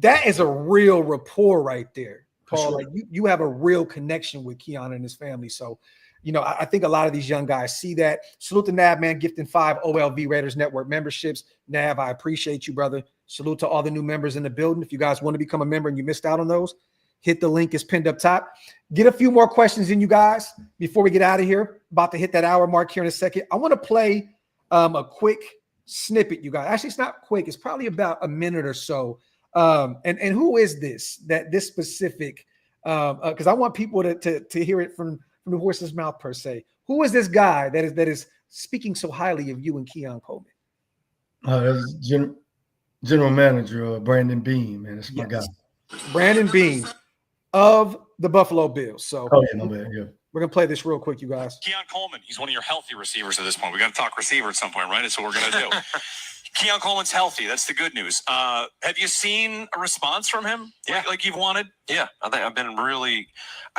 that is a real rapport right there. Paul, sure. Like you have a real connection with Keon and his family. So, I think a lot of these young guys see that. Salute to Nav, man, gifting 5 OLV Raiders Network memberships. Nav, I appreciate you, brother. Salute to all the new members in the building. If you guys want to become a member and you missed out on those, hit the link. It's pinned up top. Get a few more questions in, you guys, before we get out of here. About to hit that hour mark here in a second. I want to play a quick snippet, you guys. Actually, it's not quick. It's probably about a minute or so. And who is this specific? Because I want people to hear it from the horse's mouth per se. Who is this guy that is speaking so highly of you and Keon Coleman? That's General Manager Brandon Beane, man. That's my guy. Brandon Beane of the Buffalo Bills. So yeah. We're gonna play this real quick, you guys. Keon Coleman, he's one of your healthy receivers at this point. We got to talk receiver at some point, right? That's what we're gonna do. Keon Coleman's healthy. That's the good news. Have you seen a response from him? Yeah. Like you've wanted? Yeah. I think I've been really,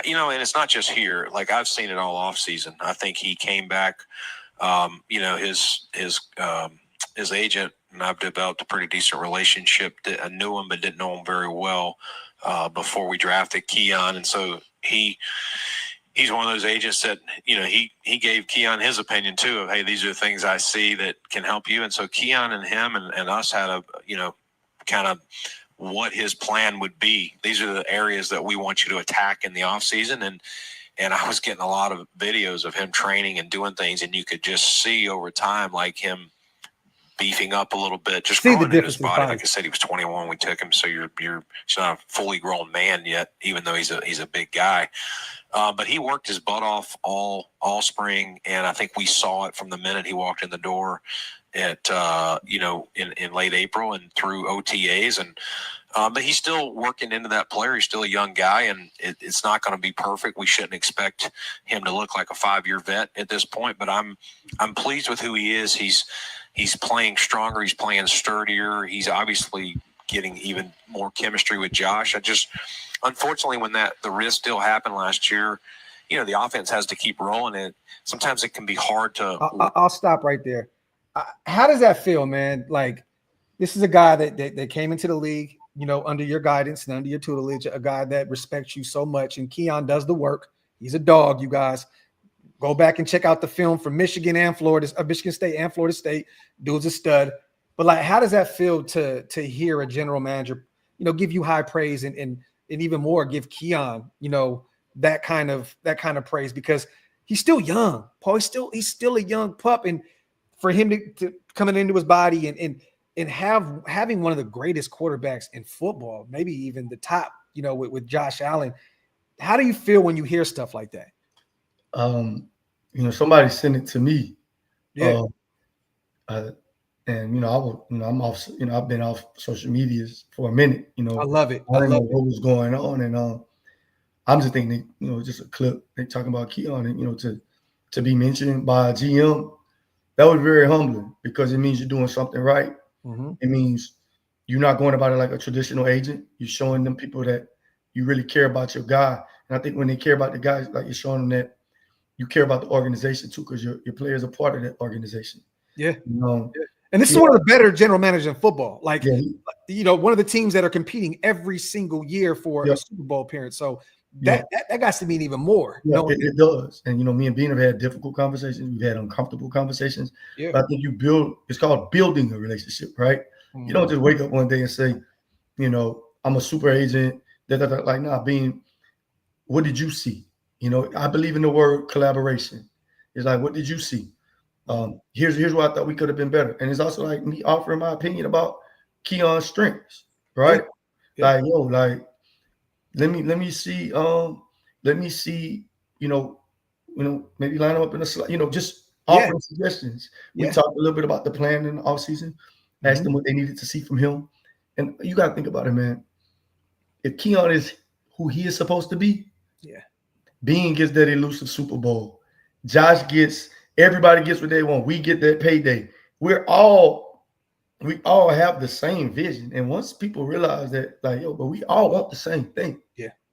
and it's not just here. Like I've seen it all off season. I think he came back, his agent and I've developed a pretty decent relationship. That I knew him, but didn't know him very well before we drafted Keon. And so he's one of those agents that, he gave Keon his opinion too of, hey, these are the things I see that can help you. And so Keon and him and us had a, kind of what his plan would be. These are the areas that we want you to attack in the off season. And I was getting a lot of videos of him training and doing things, and you could just see over time, like him beefing up a little bit, just growing in his body. Like I said, he was 21 when we took him, so he's not a fully grown man yet, even though he's a big guy. But he worked his butt off all spring, and I think we saw it from the minute he walked in the door at in late April and through OTAs, and But he's still working into that player. He's still a young guy, and it's not going to be perfect. We shouldn't expect him to look like a 5-year vet at this point. But I'm pleased with who he is. He's playing stronger. He's playing sturdier. He's obviously getting even more chemistry with Josh. Unfortunately, when the wrist deal happened last year, the offense has to keep rolling it. Sometimes it can be hard to. I'll stop right there. How does that feel, man? Like, this is a guy that came into the league, under your guidance and under your tutelage, a guy that respects you so much. And Keon does the work. He's a dog, you guys. Go back and check out the film from Michigan State and Florida State. Dude's a stud. But like, how does that feel to hear a general manager, give you high praise and even more give Keon, that kind of praise, because he's still young, Paul. He's still a young pup, and for him to coming into his body and having one of the greatest quarterbacks in football, maybe even the top, with Josh Allen. How do you feel when you hear stuff like that? Somebody sent it to me. Yeah. And I'm off. I've been off social medias for a minute. I love it. I don't know what was going on, and I'm just thinking, just a clip they talking about Keon, and to be mentioned by a GM, that was very humbling, because it means you're doing something right. Mm-hmm. It means you're not going about it like a traditional agent. You're showing them people that you really care about your guy, and I think when they care about the guys, like, you're showing them that you care about the organization too, because your players are part of that organization. Yeah. And this is one of the better general managers in football. Like, one of the teams that are competing every single year for a Super Bowl appearance. So that got to mean even more. Yeah, it does. And, me and Beane have had difficult conversations. We've had uncomfortable conversations. Yeah. But I think it's called building a relationship, right? Mm-hmm. You don't just wake up one day and say, I'm a super agent. Like, nah, Beane, what did you see? I believe in the word collaboration. It's like, what did you see? Here's why I thought we could have been better. And it's also like me offering my opinion about Keon's strengths, right? Yeah. Like, let me see, maybe line them up in a slide, just offering suggestions. We talked a little bit about the plan in the offseason, asked them what they needed to see from him. And you got to think about it, man. If Keon is who he is supposed to be, Beane gets that elusive Super Bowl. Everybody gets what they want. We get that payday. We all have the same vision. And once people realize that, like, but we all want the same thing.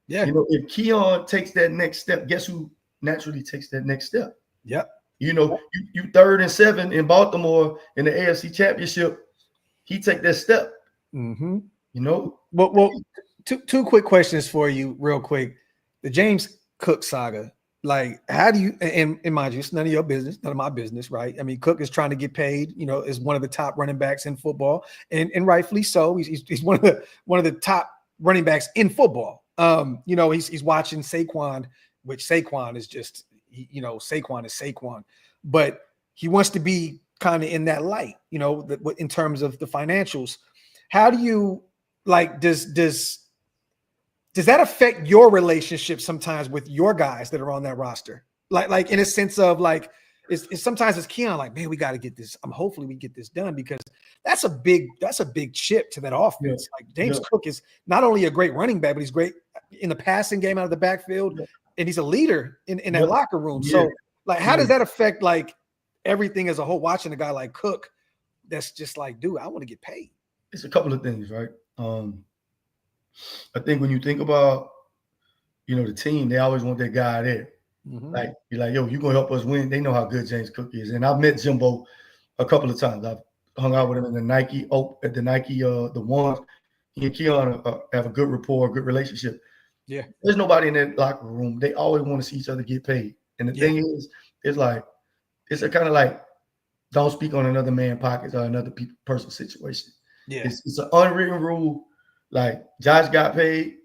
Yeah. If Keon takes that next step, guess who naturally takes that next step? Yep. You 3rd and 7 in Baltimore in the AFC Championship. He take that step. Mm-hmm. Well, two quick questions for you, real quick. The James Cook saga. Like, how do you, and mind you, it's none of your business, none of my business, right? I mean, Cook is trying to get paid, is one of the top running backs in football, and rightfully so. He's one of the top running backs in football. He's watching Saquon, which Saquon is just, Saquon is Saquon, but he wants to be kind of in that light, in terms of the financials. How do you, like, does that affect your relationship sometimes with your guys that are on that roster? Like in a sense of, like, it's sometimes it's Keon, like, man, we got to get this. Hopefully we get this done, because that's a big chip to that offense. Like, James Cook is not only a great running back, but he's great in the passing game out of the backfield, and he's a leader in that locker room. So, like, how does that affect, like, everything as a whole? Watching a guy like Cook, that's just like, dude, I want to get paid. It's a couple of things, right? I think when you think about, the team, they always want that guy there. Mm-hmm. Like, be like, yo, you gonna help us win. They know how good James Cook is. And I've met Jimbo a couple of times. I've hung out with him in the Nike, the ones. He and Keon have a good rapport, a good relationship. Yeah. There's nobody in that locker room. They always want to see each other get paid. And the thing is, it's like, it's a kind of like, don't speak on another man's pockets or another person's situation. Yeah. It's an unwritten rule. Like, Josh got paid,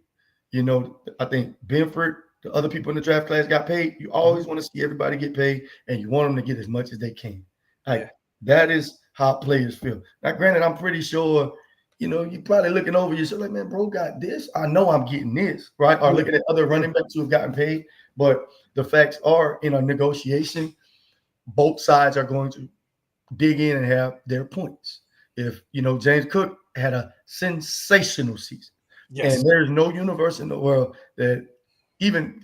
I think Benford, the other people in the draft class got paid. You always want to see everybody get paid, and you want them to get as much as they can. Like, that is how players feel. Now, granted, I'm pretty sure, you're probably looking over yourself like, man, bro got this. I know I'm getting this, right? Or looking at other running backs who have gotten paid. But the facts are, in a negotiation, both sides are going to dig in and have their points. If, James Cook had a sensational season. Yes. And there's no universe in the world that even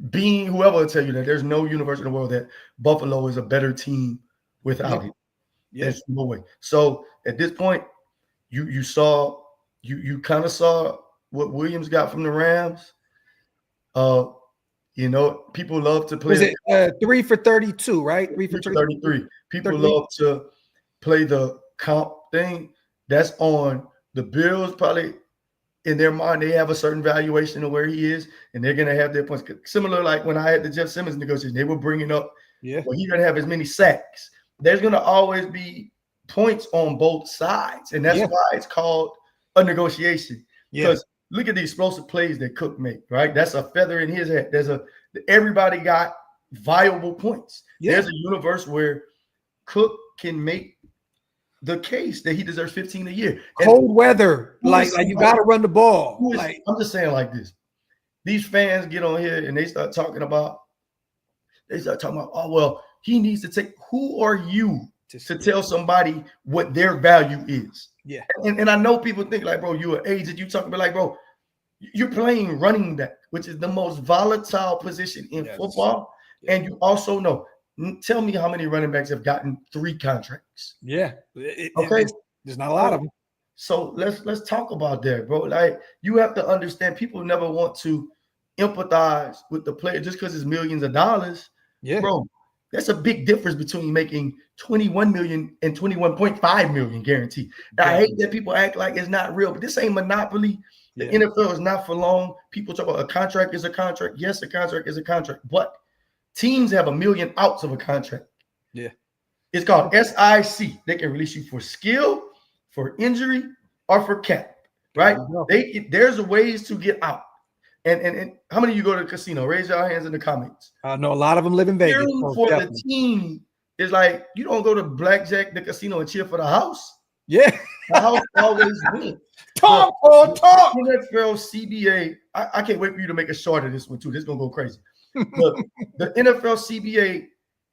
Beane, whoever will tell you that there's no universe in the world that Buffalo is a better team without him. There's no way. So at this point, you kind of saw what Williams got from the Rams. People love to play. Was it 3 for 32, right? 3 for 33. People 33. love to play the comp thing. That's on the Bills. Probably in their mind, they have a certain valuation of where he is, and they're going to have their points. Similar like when I had the Jeff Simmons negotiation, they were bringing up, well, he's going to have as many sacks. There's going to always be points on both sides, and that's why it's called a negotiation. Because look at the explosive plays that Cook made, right? That's a feather in his hat. Everybody got viable points. There's a universe where Cook can make the case that he deserves 15 a year. Cold weather, like you got to run the ball. I'm just saying like this. These fans get on here and they start talking about, oh, well, he needs to take. Who are you to tell somebody what their value is? Yeah. And I know people think like, bro, you're an agent. You talking about like, bro, you're playing running back, which is the most volatile position in football. And you also know, tell me how many running backs have gotten 3 contracts. Yeah. There's not a lot of them. So let's talk about that, bro. Like, you have to understand, people never want to empathize with the player just because it's millions of dollars. Yeah. Bro, that's a big difference between making 21 million and 21.5 million guaranteed. Now, I hate that people act like it's not real, but this ain't monopoly. The NFL is not for long. People talk about a contract is a contract. Yes, a contract is a contract, but teams have 1 million outs of a contract. Yeah. It's called SIC. They can release you for skill, for injury, or for cap, right? There's ways to get out. And how many of you go to the casino? Raise your hands in the comments. I know a lot of them live in Vegas. For the team is like, you don't go to blackjack, the casino, and cheer for the house. Yeah. The house always wins. Talk. NFL CBA, I can't wait for you to make a short of this one too. This is going to go crazy. The NFL CBA,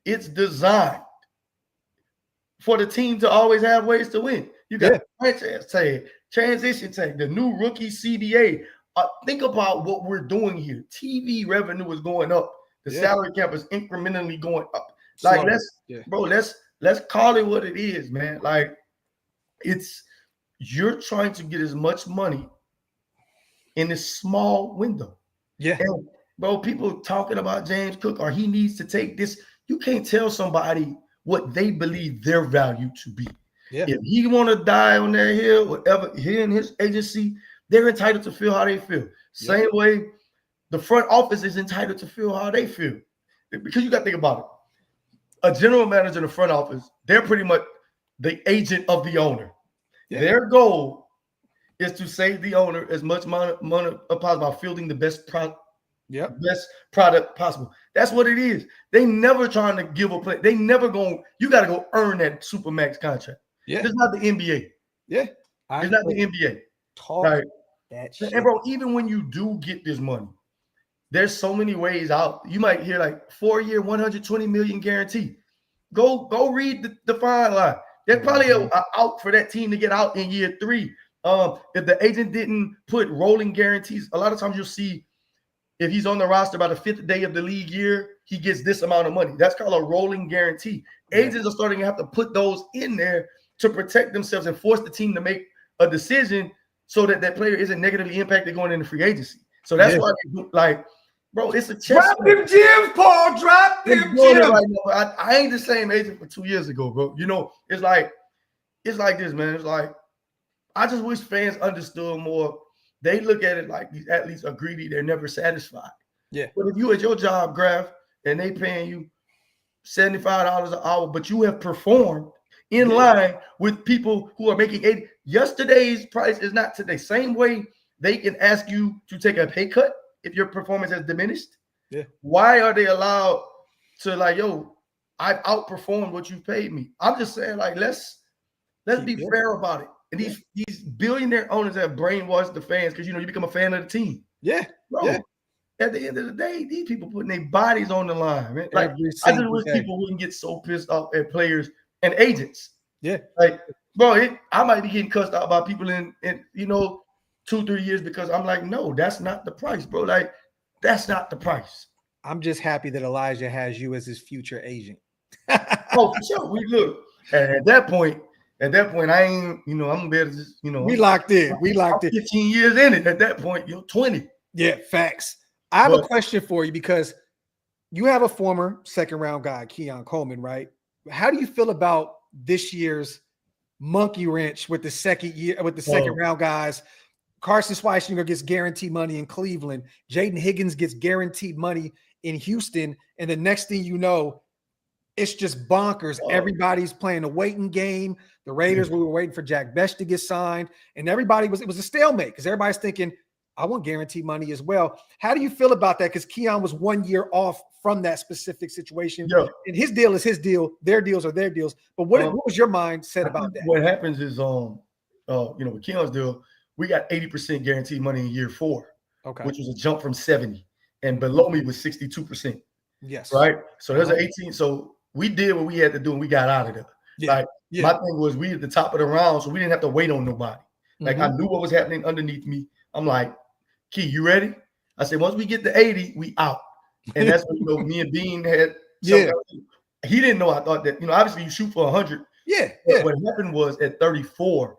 it's designed for the team to always have ways to win. You got franchise tag, transition tag, the new rookie CBA. Think about what we're doing here. TV revenue is going up. The salary cap is incrementally going up. Like, let's call it what it is, man. Like, you're trying to get as much money in this small window. Yeah. And, bro, people talking about James Cook or he needs to take this. You can't tell somebody what they believe their value to be. Yeah. If he want to die on that hill, whatever, he and his agency, they're entitled to feel how they feel. Same way the front office is entitled to feel how they feel. Because you got to think about it. A general manager in the front office, they're pretty much the agent of the owner. Yeah. Their goal is to save the owner as much money possible by fielding the best product. Best product possible. That's what it is. They never trying to give a play. They never you got to go earn that Supermax contract. Yeah. It's not the NBA. Yeah. It's not the NBA. Talk that shit. And bro, even when you do get this money, there's so many ways out. You might hear like 4-year, 120 million guarantee. Go read the fine line. There's probably a out for that team to get out in year 3. If the agent didn't put rolling guarantees, a lot of times you'll see if he's on the roster by the 5th day of the league year, he gets this amount of money. That's called a rolling guarantee. Agents are starting to have to put those in there to protect themselves and force the team to make a decision so that that player isn't negatively impacted going into free agency. So that's why, like, bro, it's a chess. Drop them gems, Paul. Drop them gems. Right now, I ain't the same agent for 2 years ago, bro. You know, it's like this, man. It's like, I just wish fans understood more. They look at it like these athletes are greedy. They're never satisfied. Yeah. But if you at your job, Graphk, and they paying you $75 an hour, but you have performed in line with people who are making 80. Yesterday's price is not today. Same way they can ask you to take a pay cut if your performance has diminished. Yeah. Why are they allowed to like, yo, I've outperformed what you paid me? I'm just saying, like, let's be fair about it. And these billionaire owners have brainwashed the fans because, you know, you become a fan of the team. Yeah. Bro, at the end of the day, these people putting their bodies on the line, man. Like, I just wish people wouldn't get so pissed off at players and agents. Yeah. Like, bro, I might be getting cussed out by people in 2-3 years because I'm like, no, that's not the price, bro. Like, that's not the price. I'm just happy that Elijah has you as his future agent. Oh, for sure. We look at that point. At that point, I ain't, I'm better just, we locked in. We locked in. 15 years in it. At that point, you're 20. Yeah, facts. I have a question for you because you have a former second round guy, Keon Coleman, right? How do you feel about this year's monkey wrench with the second round guys? Carson Schweissinger gets guaranteed money in Cleveland. Jaden Higgins gets guaranteed money in Houston. And the next thing you know, it's just bonkers. Everybody's playing a waiting game. The Raiders, we were waiting for Jack Bech to get signed. And it was a stalemate because everybody's thinking, I want guaranteed money as well. How do you feel about that? Because Keon was 1 year off from that specific situation. Yeah. And his deal is his deal. Their deals are their deals. But what was your mindset about that? What happens is, with Keon's deal, we got 80% guaranteed money in year 4, which was a jump from 70. And below me was 62%. Yes. Right? So there's an 18. So we did what we had to do and we got out of there. Yeah. My thing was we at the top of the round, so we didn't have to wait on nobody. Like I knew what was happening underneath me. I'm like, Key, you ready? I said, once we get to 80, we out. And that's when me and Beane had. He didn't know. I thought that obviously you shoot for 100. Yeah. What happened was at 34,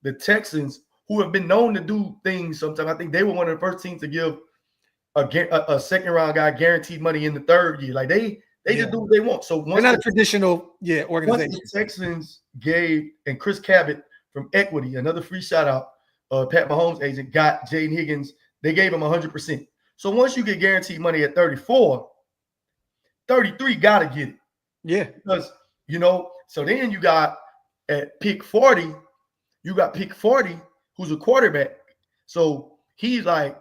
the Texans, who have been known to do things sometimes, I think they were one of the first teams to give a second round guy guaranteed money in the third year. Like they just do what they want. So they're not a traditional organization. Once the Texans gave, and Chris Cabot from Equity, another free shout out, Pat Mahomes' agent, got Jaden Higgins. They gave him 100%. So once you get guaranteed money at 34, 33 got to get it. Yeah. Because, so then you got at pick 40, who's a quarterback. So he's like,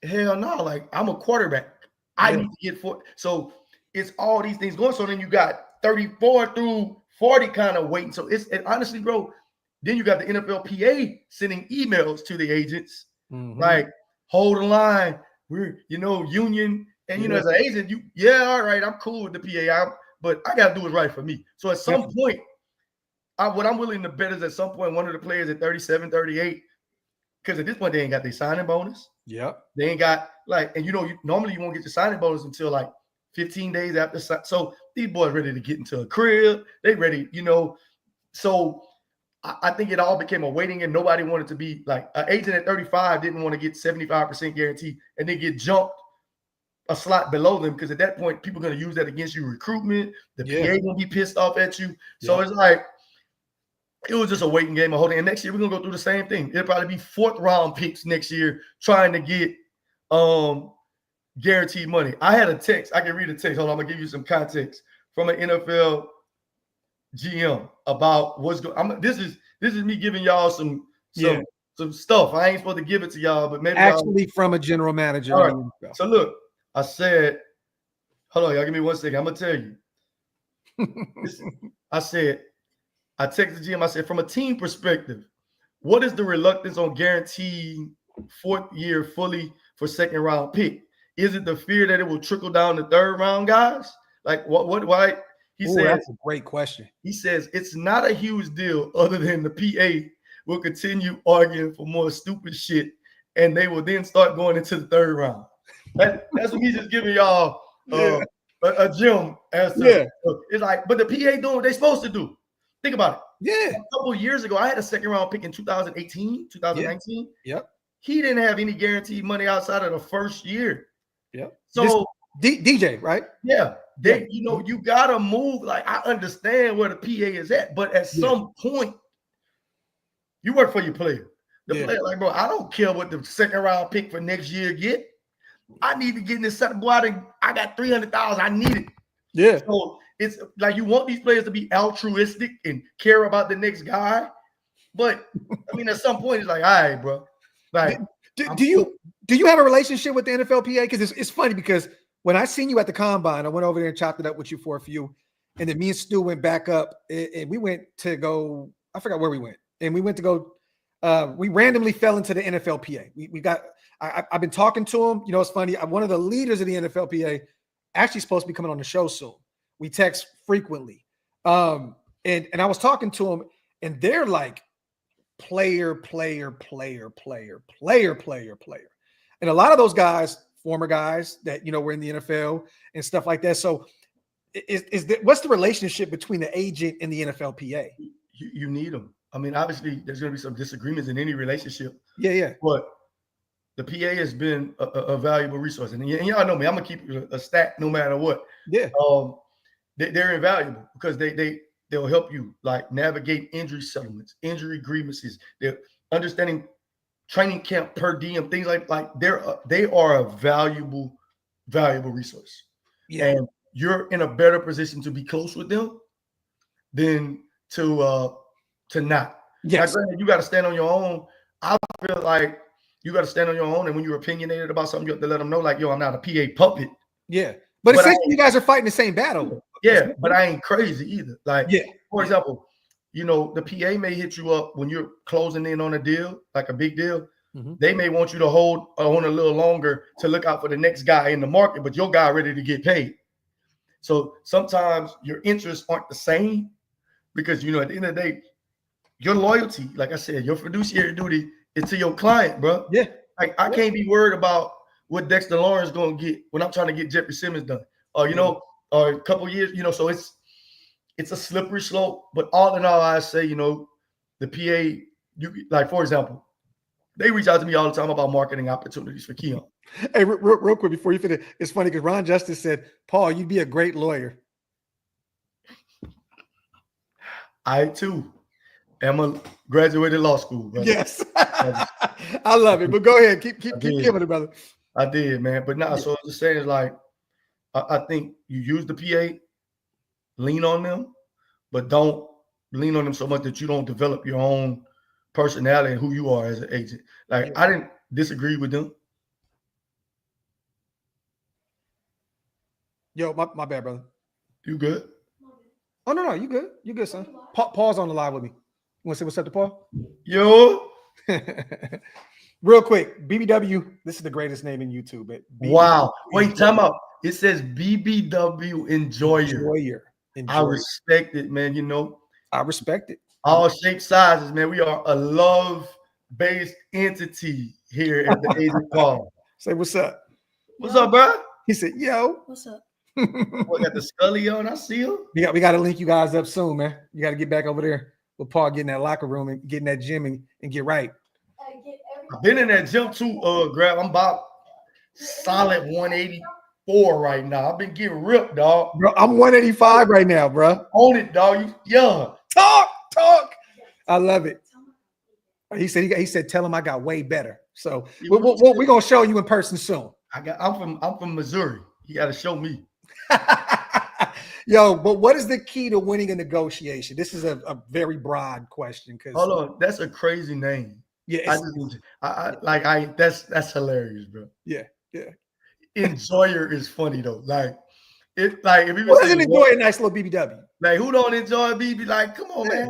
hell no, like I'm a quarterback. I need to get 40. So it's all these things going. So then you got 34 through 40 kind of waiting. So and honestly, bro, then you got the NFLPA sending emails to the agents, like, hold the line. We're, union. And, as an agent, all right, I'm cool with the PA, but I got to do what's right for me. So at some point, what I'm willing to bet is at some point, one of the players at 37, 38, because at this point, they ain't got their signing bonus. Yep. They ain't got, normally you won't get your signing bonus until like 15 days after. So these boys ready to get into a crib. They ready, So I think it all became a waiting, and nobody wanted to be like an agent at 35 didn't want to get 75% guarantee and then get jumped a slot below them, because at that point, people are going to use that against you. Recruitment, the PA going to be pissed off at you. So it's like, it was just a waiting game, a holding. And next year, we're going to go through the same thing. It'll probably be 4th round picks next year trying to get guaranteed money. I had a text. I can read a text. Hold on, I'm going to give you some context from an NFL GM about what's going on. This is me giving y'all some stuff. I ain't supposed to give it to y'all, but maybe actually from a general manager. All right. So look, I said, hold on, y'all give me 1 second. I'm gonna tell you. I texted GM. I said, from a team perspective, what is the reluctance on guaranteeing 4th year fully for 2nd round pick? Is it the fear that it will trickle down to 3rd round guys? Like why? He said, that's a great question. He says it's not a huge deal other than the PA will continue arguing for more stupid shit, and they will then start going into the 3rd round. That's what he's just giving y'all a gem as to it's like, but the PA doing what they're supposed to do. Think about it. Yeah. A couple of years ago, I had a 2nd round pick in 2018, 2019. Yep. He didn't have any guaranteed money outside of the first year. Yep. So DJ, right? Yeah. You gotta move. Like, I understand where the PA is at, but at some point, you work for your player. The player, like, bro, I don't care what the 2nd round pick for next year get. I need to get in this set. Boy, I got 300,000. I need it. Yeah. So it's like you want these players to be altruistic and care about the next guy, but I mean, at some point, it's like, all right, bro. Like, do you have a relationship with the NFLPA? Because it's funny because when I seen you at the combine, I went over there and chopped it up with you for a few, and then me and Stu went back up, and we went to go. I forgot where we went, and we went to go. We randomly fell into the NFLPA. We got. I've been talking to him. It's funny. One of the leaders of the NFLPA actually supposed to be coming on the show soon. We text frequently. And I was talking to them, and they're like player. And a lot of those guys, former guys that, were in the NFL and stuff like that. So what's the relationship between the agent and the NFLPA? You need them. I mean, obviously, there's going to be some disagreements in any relationship. Yeah. But the PA has been a valuable resource. And y'all know me. I'm going to keep a stat no matter what. Yeah. They're invaluable because they'll help you like navigate injury settlements, injury grievances. They're understanding training camp per diem, things like they are a valuable resource. Yeah. And you're in a better position to be close with them than to not. Yes. Now, granted, you got to stand on your own. I feel like you got to stand on your own, and when you're opinionated about something, you have to let them know, like, yo, I'm not a PA puppet. Yeah. But essentially, you guys are fighting the same battle. Yeah, but I ain't crazy either. Like, yeah. For example, the PA may hit you up when you're closing in on a deal, like a big deal. Mm-hmm. They may want you to hold on a little longer to look out for the next guy in the market, but your guy ready to get paid. So sometimes your interests aren't the same because, at the end of the day, your loyalty, like I said, your fiduciary duty is to your client, bro. Yeah. Like, I can't be worried about what Dexter Lawrence going to get when I'm trying to get Jeffrey Simmons done. Or, or a couple of years, so it's a slippery slope. But all in all, I say, the PA, for example, they reach out to me all the time about marketing opportunities for Keon. Hey, real quick before you finish, it's funny because Ron Justice said, Paul, you'd be a great lawyer. I, too, am a graduated law school. Brother. Yes. I love it. But go ahead. Keep giving it, brother. I did, man. But so I'm just saying, like, I think you use the PA, lean on them, but don't lean on them so much that you don't develop your own personality and who you are as an agent. Like, I didn't disagree with them. Yo, my bad, brother. You good? Oh, no, you good. You good, son. Paul's on the live with me. You want to say what's up to Paul? Yo. Real quick, BBW, this is the greatest name in YouTube. Wow. Wait, time out. It says BBW Enjoyer. I respect it, man. I respect it. All shapes, sizes, man. We are a love-based entity here at the Agent Paul. Say what's up. What's up, bro? He said, yo. What's up? What, got the Scully on? I see him. We got to link you guys up soon, man. You got to get back over there with Paul, get in that locker room and get in that gym and get right. I've been in that gym too, Graphk. I'm about solid 184 right now. I've been getting ripped, dog. Bro, I'm 185 right now, bro. Own it, dog. You young. Talk. I love it. He said, tell him I got way better. So we're gonna show you in person soon. I'm from Missouri. You got to show me. Yo, but what is the key to winning a negotiation? This is a very broad question. Hold on, that's a crazy name. Yeah, that's hilarious, bro. Yeah. Enjoyer is funny though. Like if you doesn't enjoy a nice little BBW? Like, who don't enjoy BB? Like, come on, man.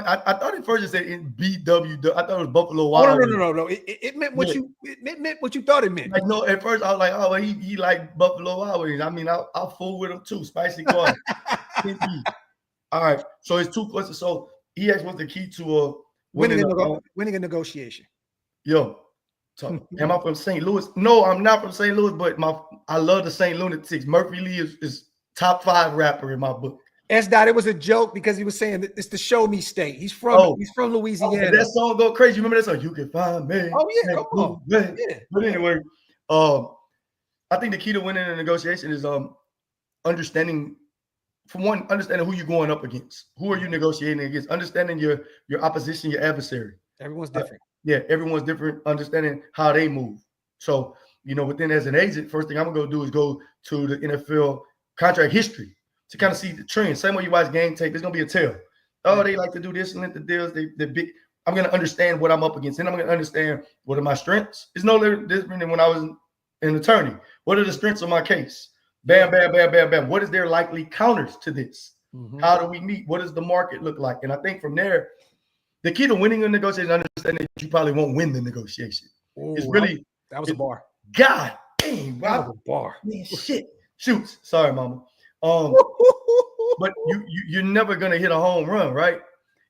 I thought at first it said in BW. I thought it was Buffalo Wild. No. It meant what it meant what you thought it meant. Like, no, at first I was like, oh, well, he like Buffalo Wild Wings. I mean, I'll fool with him too. Spicy corn. All right. So it's two questions. So he asked what's the key to winning a negotiation. Yo, am I from St. Louis? No, I'm not from St. Louis, but I love the St. Lunatics. Murphy Lee is top 5 rapper in my book. S-Dot, it was a joke because he was saying that it's the show me state. He's from Louisiana. That song go crazy. You remember that song? You can find me. Oh yeah, come on. Yeah. But anyway, I think the key to winning a negotiation is understanding who you're going up against. Who are you negotiating against? Understanding your opposition, your adversary. Everyone's different. Everyone's different. Understanding how they move. So, within as an agent, first thing I'm gonna go do is go to the NFL contract history to kind of see the trend. Same way you watch game tape, there's gonna be a tell. Oh, they like to do this and let the deals. They're big. I'm gonna understand what I'm up against, and I'm gonna understand what are my strengths. It's no different than when I was an attorney. What are the strengths of my case? Bam, bam, bam, bam, bam. What is their likely counters to this? Mm-hmm. How do we meet? What does the market look like? And I think from there, the key to winning a negotiation is understanding that you probably won't win the negotiation. Ooh, it's really that was a bar. God dang, that was a bar. Man, shit. Shoots. Sorry, mama. but you're never gonna hit a home run, right?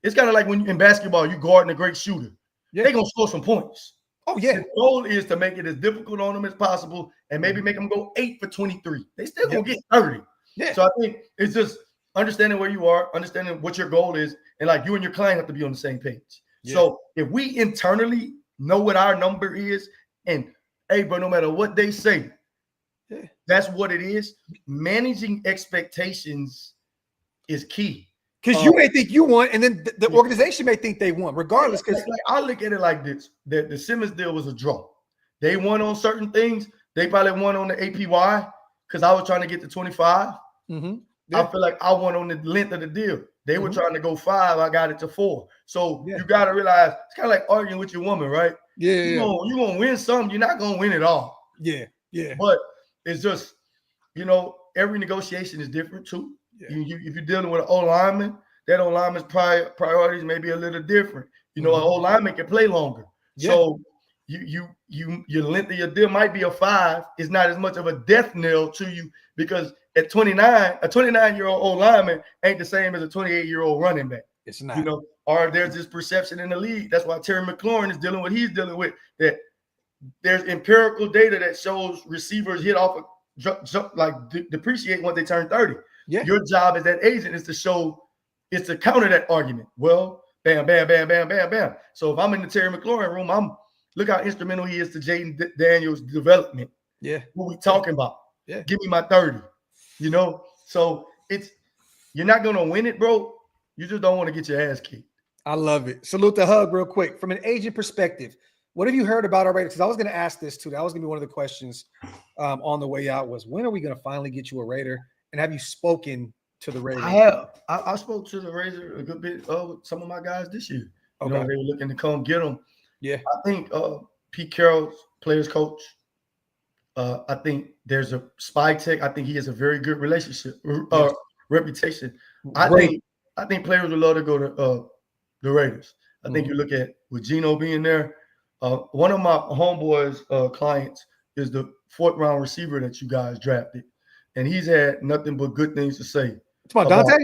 It's kind of like when in basketball, you guarding a great shooter. Yeah. They're gonna score some points. Oh, yeah. The goal is to make it as difficult on them as possible and maybe make them go 8 for 23. They still gonna get 30. Yeah. So I think it's just understanding where you are, understanding what your goal is, and like you and your client have to be on the same page. Yeah. So if we internally know what our number is, and hey, bro, no matter what they say, that's what it is. Managing expectations is key. Because you may think you won, and then the organization may think they won, regardless. Because I look at it like this: that the Simmons deal was a draw. They won on certain things. They probably won on the APY because I was trying to get to 25. Mm-hmm. Yeah. I feel like I won on the length of the deal. They were trying to go 5. I got it to 4. So you got to realize it's kind of like arguing with your woman, right? Yeah. You're going to win some. You're not going to win it all. Yeah. But it's just, every negotiation is different too. Yeah. If you're dealing with an O-lineman, that O-lineman's priorities may be a little different. An O-lineman can play longer. Yeah. So your length of your deal might be a 5. It's not as much of a death knell to you because at 29, a 29-year-old O-lineman ain't the same as a 28-year-old running back. It's not. Or there's this perception in the league. That's why Terry McLaurin is dealing with what he's dealing with. That there's empirical data that shows receivers hit off depreciate when they turn 30. Yeah. Your job as that agent is to counter that argument. Well, bam, bam, bam, bam, bam, bam. So if I'm in the Terry McLaurin room, look how instrumental he is to Jaden Daniels' development. Yeah. What we talking about? Yeah. Give me my 30. So you're not gonna win it, bro. You just don't want to get your ass kicked. I love it. Salute the hug real quick. From an agent perspective, what have you heard about our Raiders? Because I was going to ask this too. That was going to be one of the questions on the way out was, when are we going to finally get you a Raider? And have you spoken to the Raiders? I have. I spoke to the Raiders a good bit of some of my guys this year. They were looking to come get them. Yeah. I think Pete Carroll's players coach, I think there's a spy tech. I think he has a very good reputation. I think players would love to go to the Raiders. I think you look at with Geno being there. One of my homeboys' clients is the 4th round receiver that you guys drafted, and he's had nothing but good things to say. It's my Dante.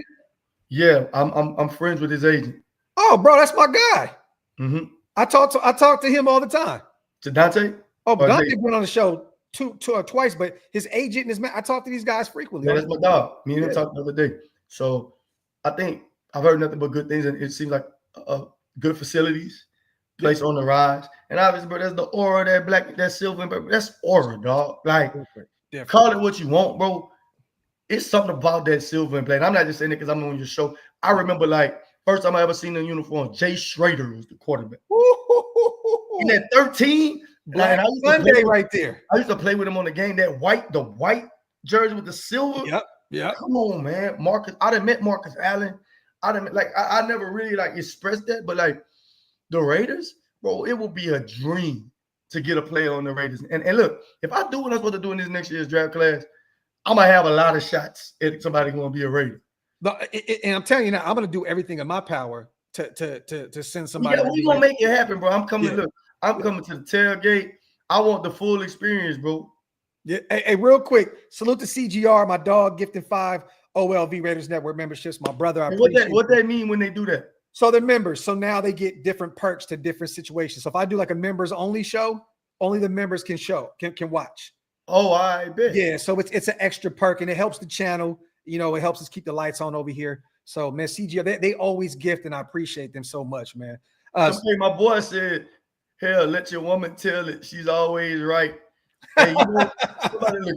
Yeah, I'm friends with his agent. Oh, bro, that's my guy. Mm-hmm. I talk to him all the time. To Dante? Oh, Dante went on the show two or twice, but his agent and his man, I talk to these guys frequently. Yeah, that's my dog. Me and him talked the other day. So I think I've heard nothing but good things, and it seems like good facilities, place on the rise. And obviously, bro, that's the aura, that silver, but that's aura, dog. Like, call it what you want, bro. It's something about that silver and black. I'm not just saying it because I'm on your show. I remember, first time I ever seen a uniform, Jay Schrader was the quarterback. In that 13, Black Sunday right there. I used to play with him on the game. The white jersey with the silver. Yep. Come on, man. Marcus. I done met Marcus Allen. I never really expressed that, but the Raiders, bro, it will be a dream to get a player on the Raiders. And look, if I do what I'm supposed to do in this next year's draft class, I'm gonna have a lot of shots at somebody gonna be a Raider. And I'm telling you now, I'm gonna do everything in my power to send somebody. Yeah, we gonna make it happen, bro. I'm coming. Look, I'm coming to the tailgate. I want the full experience, bro. Yeah. Hey, real quick, salute to CGR, my dog, gifted 5 OLV Raiders Network memberships. My brother, what that mean when they do that? So they're members. So now they get different perks to different situations. So if I do a members only show, only the members can watch. Oh, I bet. Yeah. So it's an extra perk, and it helps the channel. It helps us keep the lights on over here. So man, CGR, they always gift, and I appreciate them so much, man. My boy said, "Hell, let your woman tell it. She's always right." Hey, look,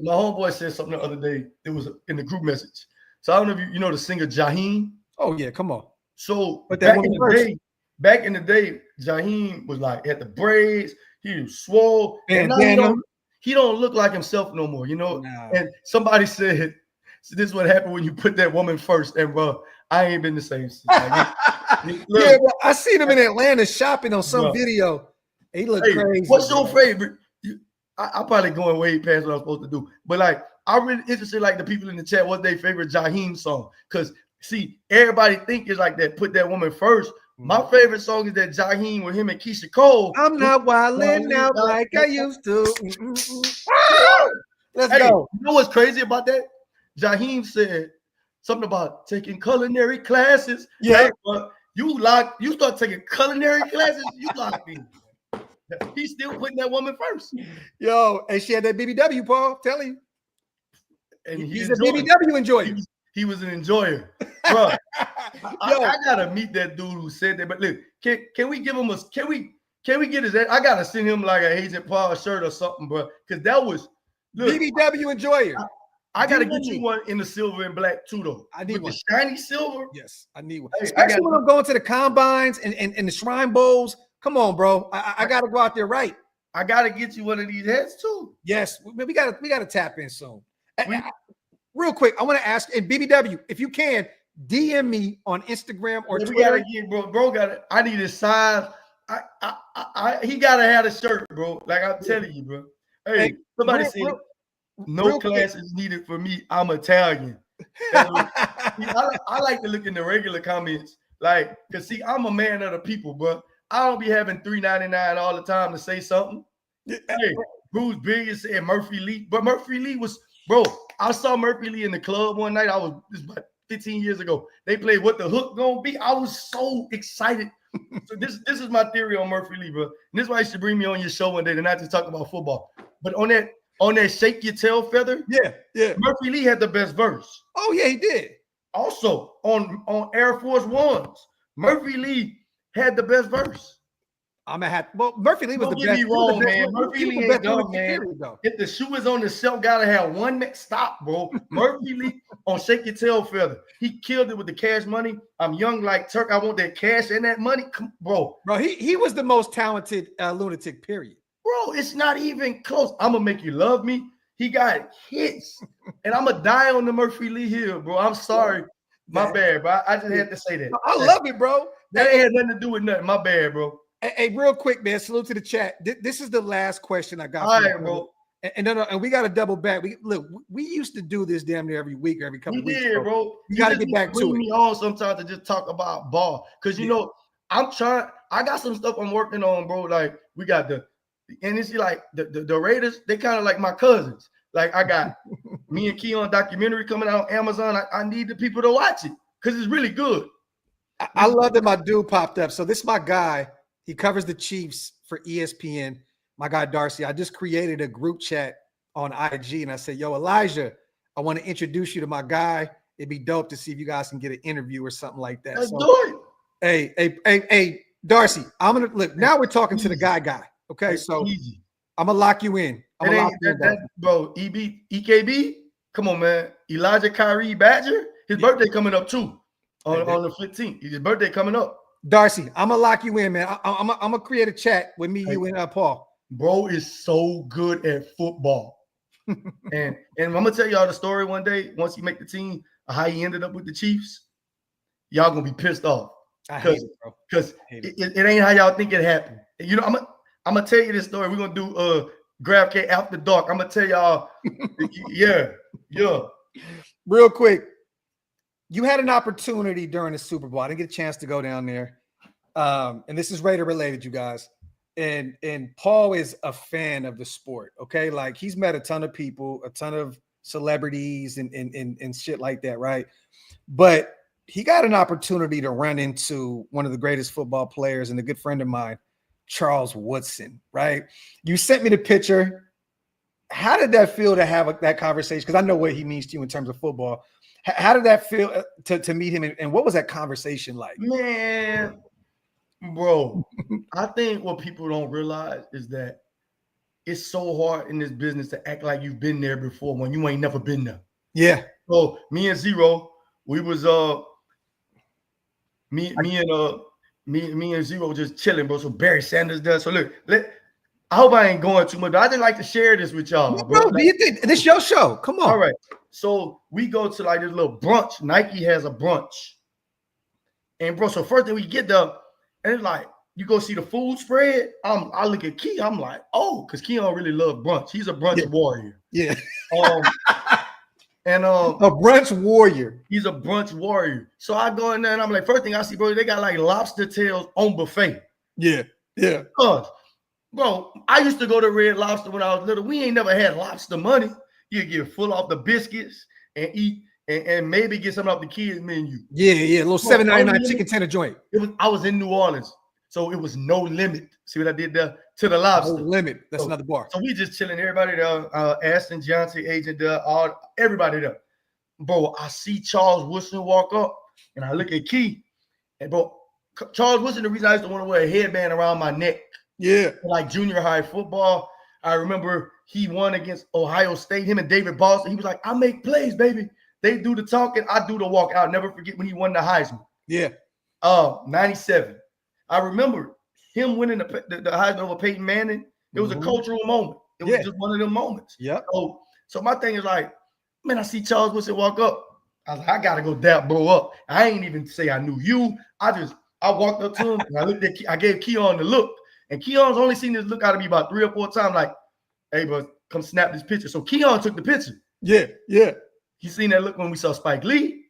my homeboy said something the other day. It was in the group message. So I don't know if you know the singer Jaheim. Oh yeah, come on. So back in the day, Jaheim was had the braids. He was swole, and now he don't look like himself no more. Nah. And somebody said, so "This is what happened when you put that woman first." And bro, I ain't been the same since. Yeah, bro, I seen him in Atlanta shopping on some video. He looked crazy. What's your favorite? I'm probably going way past what I'm supposed to do, but I'm really interested, the people in the chat, what's their favorite Jaheim song? Because see, everybody think it's that. Put that woman first. My favorite song is that Jaheim with him and Keisha Cole. I'm not wilding out like I used to. Let's go. You know what's crazy about that? Jaheim said something about taking culinary classes. Yeah. Hey, but you start taking culinary classes, you locked in. He's still putting that woman first. Yo, and she had that BBW, Paul. Telling you. And He's a BBW enjoyer. He was an enjoyer. Bro, I gotta meet that dude who said that. But look, can we give him can we get his? I gotta send him like a Agent Paul shirt or something, bro. Because that was BBW enjoyer. I gotta get you one in the silver and black too, though. I need one. The shiny silver. Yes, I need one. Hey, especially when I'm going to the combines and the Shrine Bowls. Come on, bro. I gotta go out there right. I gotta get you one of these heads too. Yes, we gotta tap in soon. Real quick, I want to ask, and BBW, if you can, DM me on Instagram or Twitter. We gotta get, bro. Got it. I need his size. He gotta have a shirt, bro. Like I'm telling you, bro. Hey, somebody said no classes needed for me. I'm Italian. I like to look in the regular comments, like, cause see, I'm a man of the people, bro. I don't be having $3.99 all the time to say something. Hey, Bruce Biggins and Murphy Lee, but Murphy Lee was, bro. I saw Murphy Lee in the club one night. This was about 15 years ago. They played What the Hook Gonna Be. I was so excited. So this is my theory on Murphy Lee, bro. And this is why you should bring me on your show one day and not just talk about football. But on that Shake Your Tail Feather, yeah, Murphy Lee had the best verse. Oh yeah, he did. Also on Air Force Ones, Murphy Lee had the best verse. Murphy Lee was the best. Don't get me wrong, man. Murphy Lee ain't dumb, man. If the shoe is on the shelf, gotta have one man. Stop, bro. Murphy Lee on Shake Your Tail Feather. He killed it with the Cash Money. I'm young like Turk. I want that cash and that money. Bro, he was the most talented lunatic, period. Bro, it's not even close. I'm gonna make you love me. He got hits. And I'm gonna die on the Murphy Lee hill, bro. I'm sorry. My bad, bro. I just had to say that. I love it, bro. That ain't had nothing to do with nothing. My bad, bro. Hey, real quick, man. Salute to the chat. This is the last question I got. All right, bro. And we got to double back. We used to do this damn near every week or every couple weeks. We did, bro. You got to get back to it. Me on sometimes to just talk about ball, because you know I'm trying. I got some stuff I'm working on, bro. Like we got and it's like the Raiders. They kind of like my cousins. Like I got me and Keon documentary coming out on Amazon. I need the people to watch it because it's really good. I love that my dude popped up. So this is my guy. He covers the Chiefs for ESPN. My guy, Darcy. I just created a group chat on IG, and I said, yo, Elijah, I want to introduce you to my guy. It'd be dope to see if you guys can get an interview or something like that. Let's do it. Hey, Darcy, I'm going to look. Now we're talking to the guy. Okay, so I'm going to lock you in. Bro, EKB, come on, man. Elijah Kyrie Badger, his birthday coming up, too, on the 15th. His birthday coming up. Darcy, I'm gonna lock you in, man. I'm gonna create a chat with me, you, and Paul. Bro is so good at football, and I'm gonna tell y'all the story one day. Once he make the team, how he ended up with the Chiefs. Y'all gonna be pissed off because it ain't how y'all think it happened. You know, I'm gonna tell you this story. We're gonna do Graphk after dark. I'm gonna tell y'all. yeah. Real quick. You had an opportunity during the Super Bowl. I didn't get a chance to go down there. And this is Raider related, you guys. And Paul is a fan of the sport. Okay. Like he's met a ton of people, a ton of celebrities and shit like that. Right. But he got an opportunity to run into one of the greatest football players and a good friend of mine, Charles Woodson. Right. You sent me the picture. How did that feel to have that conversation? Because I know what he means to you in terms of football. How did that feel to meet him, and what was that conversation like? Man, bro, I think what people don't realize is that it's so hard in this business to act like you've been there before when you ain't never been there. Yeah. So me and Zero, we was me and Zero just chilling, bro. So Barry Sanders does. So look, I hope I ain't going too much, but I just like to share this with y'all. Bro, this is your show. Come on. All right. So we go to like this little brunch. Nike has a brunch. And bro, so first thing we get there, and it's like, you go see the food spread. I look at Key. I'm like, oh, because Keon really loves brunch. He's a brunch warrior. Yeah. And a brunch warrior. He's a brunch warrior. So I go in there and I'm like, first thing I see, bro, they got like lobster tails on buffet. Yeah. Bro, I used to go to Red Lobster when I was little. We ain't never had lobster money. You get full off the biscuits and eat and maybe get something off the kids menu. Yeah, a little $7.99 chicken tender joint. I was in New Orleans, so it was no limit. See what I did there? To the lobster. No limit. That's another bar. So we just chilling. Everybody there. Aston Johnson, agent there. Everybody there. Bro, I see Charles Woodson walk up, and I look at Key, and bro, Charles Woodson, the reason I used to want to wear a headband around my neck. Yeah. Like junior high football. I remember he won against Ohio State, him and David Boston. He was like, I make plays, baby. They do the talking, I do the walk. I'll never forget when he won the Heisman. Yeah. 97. I remember him winning the Heisman over Peyton Manning. It was a cultural moment. It was just one of them moments. Yeah. So my thing is like, man, I see Charles Woodson walk up. I was like, I got to go dap bro up. I ain't even say I knew you. I walked up to him and I looked at, I gave Keon the look. And Keon's only seen this look out of me about 3 or 4 times, like, hey, bro, come snap this picture. So Keon took the picture. Yeah. You seen that look when we saw Spike Lee?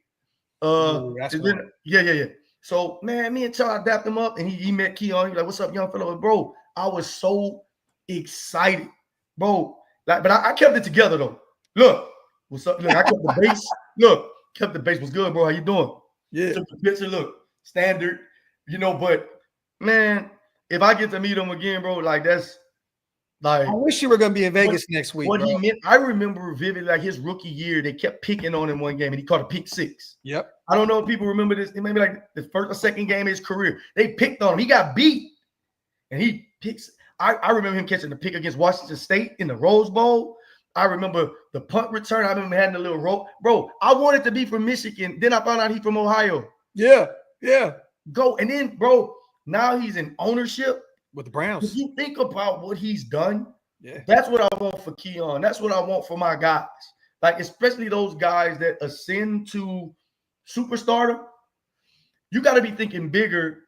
Yeah. So, man, me and Charles dapped him up, and he met Keon. He's like, what's up, young fellow? Bro, I was so excited, bro. Like, but I kept it together, though. Look, what's up? Look, I kept the base. Look, kept the base. What's good, bro? How you doing? Yeah. Took the picture. Look, standard, but, man, if I get to meet him again, bro, like, that's, like, I wish you were going to be in Vegas next week. What he meant, I remember vividly, like his rookie year, they kept picking on him one game and he caught a pick 6. Yep. I don't know if people remember this. It may be like the first or second game of his career. They picked on him. He got beat. And he picks. I remember him catching the pick against Washington State in the Rose Bowl. I remember the punt return. I remember having a little rope. Bro, I wanted to be from Michigan. Then I found out he's from Ohio. Yeah. Go. And then, bro, now he's in ownership. With the Browns. If you think about what he's done, yeah, that's what I want for Keon. That's what I want for my guys. Like, especially those guys that ascend to superstardom. You got to be thinking bigger.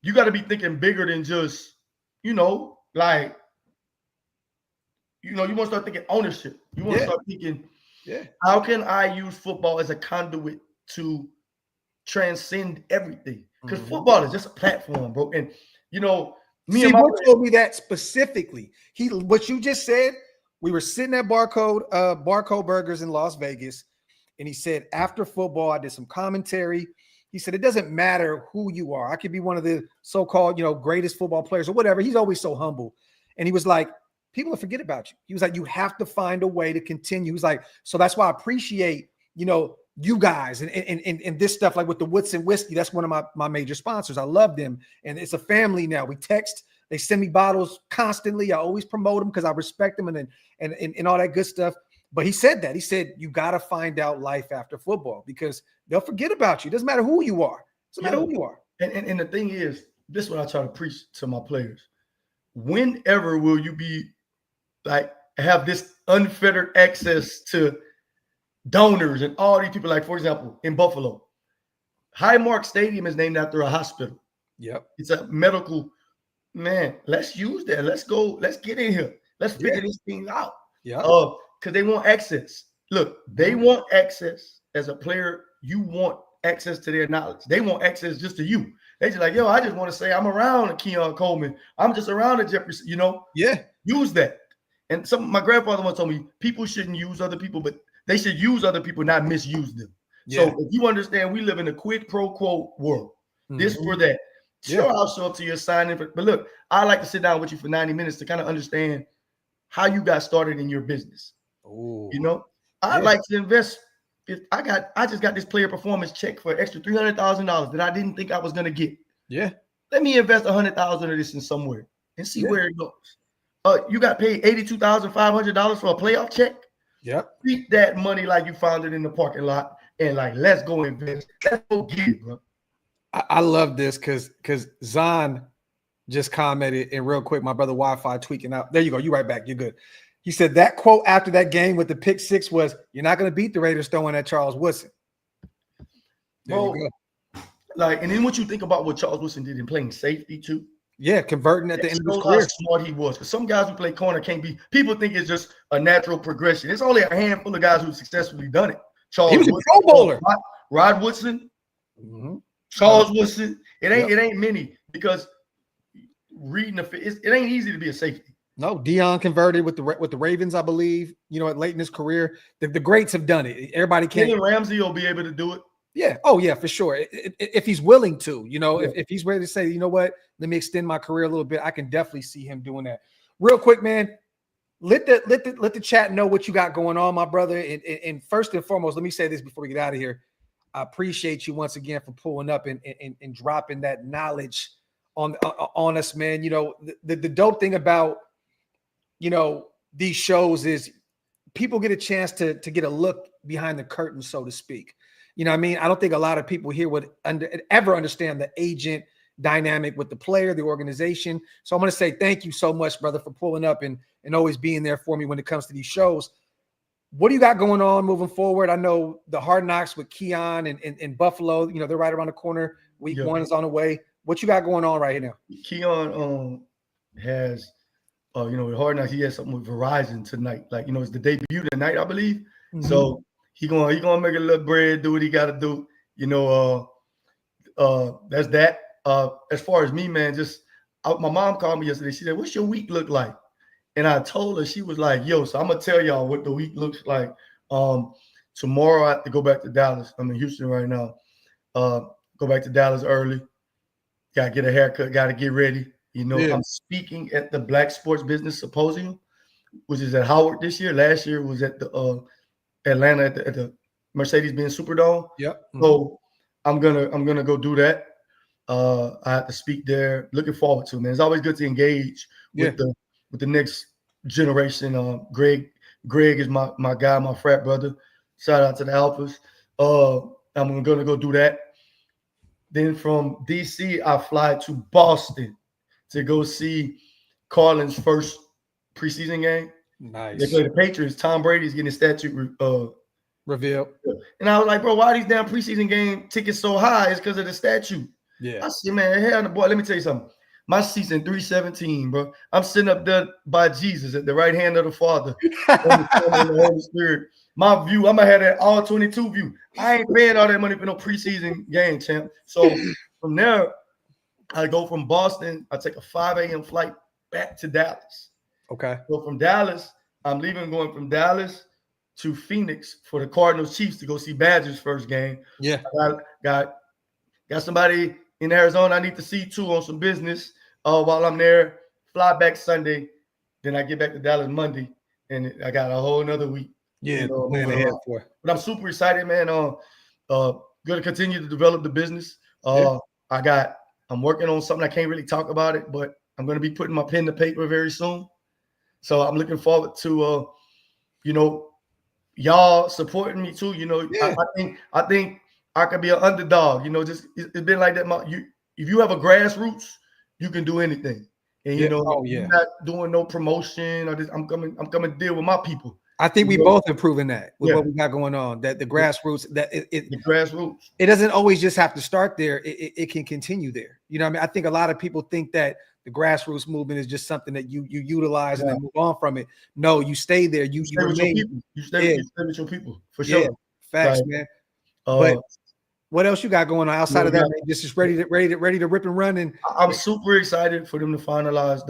You got to be thinking bigger than just, like, you want to start thinking ownership. You want to start thinking, how can I use football as a conduit to transcend everything? Because football is just a platform, bro. And, told me that specifically. What you just said, we were sitting at Barcode Burgers in Las Vegas, and he said, after football, I did some commentary. He said, it doesn't matter who you are. I could be one of the so-called, greatest football players or whatever. He's always so humble. And he was like, people will forget about you. He was like, you have to find a way to continue. He was like, so that's why I appreciate, you guys and this stuff, like with the Woodson whiskey. That's one of my major sponsors. I love them. And it's a family now. We text, they send me bottles constantly. I always promote them because I respect them and all that good stuff. But he said that. He said, you got to find out life after football because they'll forget about you. It doesn't matter who you are. It doesn't matter who you are. And the thing is, this is what I try to preach to my players. Whenever will you be like, have this unfettered access to donors and all these people? Like, for example, in Buffalo, Highmark Stadium is named after a hospital. Yep. It's a medical, man, let's use that. Let's go. Let's get in here. Let's figure this thing out. Yeah. Because they want access. Look, they want access as a player. You want access to their knowledge. They want access just to you. They just like, I just want to say I'm around Keon Coleman. I'm just around a Jefferson, Yeah. Use that. And my grandfather once told me people shouldn't use other people, but they should use other people, not misuse them. Yeah. So if you understand, we live in a quid pro quo world. This for that. Sure, I'll show up to your signing. But look, I like to sit down with you for 90 minutes to kind of understand how you got started in your business. Ooh. I like to invest. If I just got this player performance check for extra $300,000 that I didn't think I was going to get. Yeah. Let me invest $100,000 of this in somewhere and see where it goes. You got paid $82,500 for a playoff check. Yep. Treat that money like you found it in the parking lot and like, let's go invest. Let's go get it, bro. I love this because Zahn just commented, and real quick, my brother Wi-Fi tweaking out. There you go. You right back. You're good. He said that quote after that game with the pick 6 was, "You're not going to beat the Raiders throwing at Charles Woodson." Bro, and then what you think about what Charles Woodson did in playing safety too? Yeah, converting at the end of his career. career. How smart he was. Because some guys who play corner can't be. People think it's just a natural progression. It's only a handful of guys who've successfully done it. Charles He was Woodson, a Pro Bowler. Rod Woodson, Charles Woodson. It ain't many because reading it ain't easy to be a safety. No, Dion converted with the Ravens, I believe. Late in his career, the greats have done it. Everybody can't. Jalen Ramsey will be able to do it. Yeah. Oh, yeah, for sure. If he's willing to, Yeah. if he's ready to say, you know what, let me extend my career a little bit, I can definitely see him doing that. Real quick, man. Let the chat know what you got going on, my brother. And first and foremost, let me say this before we get out of here. I appreciate you once again for pulling up and dropping that knowledge on us, man. The dope thing about these shows is people get a chance to get a look behind the curtain, so to speak. You know what I mean? I don't think a lot of people here would ever understand the agent dynamic with the player, the organization. So I'm going to say thank you so much, brother, for pulling up and always being there for me when it comes to these shows. What do you got going on moving forward? I know the Hard Knocks with Keon and Buffalo, they're right around the corner. Week 1 is on the way. What you got going on right now? Keon has, with Hard Knocks, he has something with Verizon tonight. Like, it's the debut tonight, I believe. Mm-hmm. So he gonna make a little bread, do what he got to do. That's that. As far as me, man, my mom called me yesterday. She said, "What's your week look like?" And I told her, she was like, "Yo, so I'm gonna tell y'all what the week looks like. Tomorrow I have to go back to Dallas. I'm in Houston right now. Go back to Dallas early. Gotta get a haircut. Gotta get ready. I'm speaking at the Black Sports Business Symposium, which is at Howard this year. Last year was at the Atlanta at the Mercedes-Benz Superdome. Yep. Mm-hmm. So I'm gonna go do that. I have to speak there. Looking forward to it, man. It's always good to engage with the next generation. Greg is my guy, my frat brother. Shout out to the Alphas. I'm gonna go do that. Then from DC, I fly to Boston to go see Carlin's first preseason game. Nice. They play the Patriots. Tom Brady's getting his statue revealed. And I was like, bro, why are these damn preseason game tickets so high? It's because of the statue. Yeah. I said, man, hell, boy, let me tell you something. My season 317, bro. I'm sitting up there by Jesus at the right hand of the Father. And the Holy Spirit. My view, I'm gonna have that all 22 view. I ain't paying all that money for no preseason game, champ. So from there, I go from Boston. I take a 5 a.m. flight back to Dallas. Okay. So from Dallas, I'm going from Dallas to Phoenix for the Cardinals Chiefs to go see Badgers' first game. Yeah. I got somebody in Arizona I need to see too on some business while I'm there. Fly back Sunday. Then I get back to Dallas Monday. And I got a whole nother week. Yeah, plan ahead for. But I'm super excited, man. Going to continue to develop the business. I'm working on something. I can't really talk about it, but I'm going to be putting my pen to paper very soon. So I'm looking forward to, y'all supporting me too. I think I could be an underdog. It's been like that. If you have a grassroots, you can do anything. And you're not doing no promotion. I'm coming to deal with my people. I think we both have proven that with what we got going on. That the grassroots, the grassroots. It doesn't always just have to start there. It can continue there. You know what I mean? I think a lot of people think that the grassroots movement is just something that you utilize and then move on from it. No, you stay there. You stay with your people. You stay with your people for sure. Facts, man. But what else you got going on outside of that? Man? Just ready to rip and run. And I'm super excited for them to finalize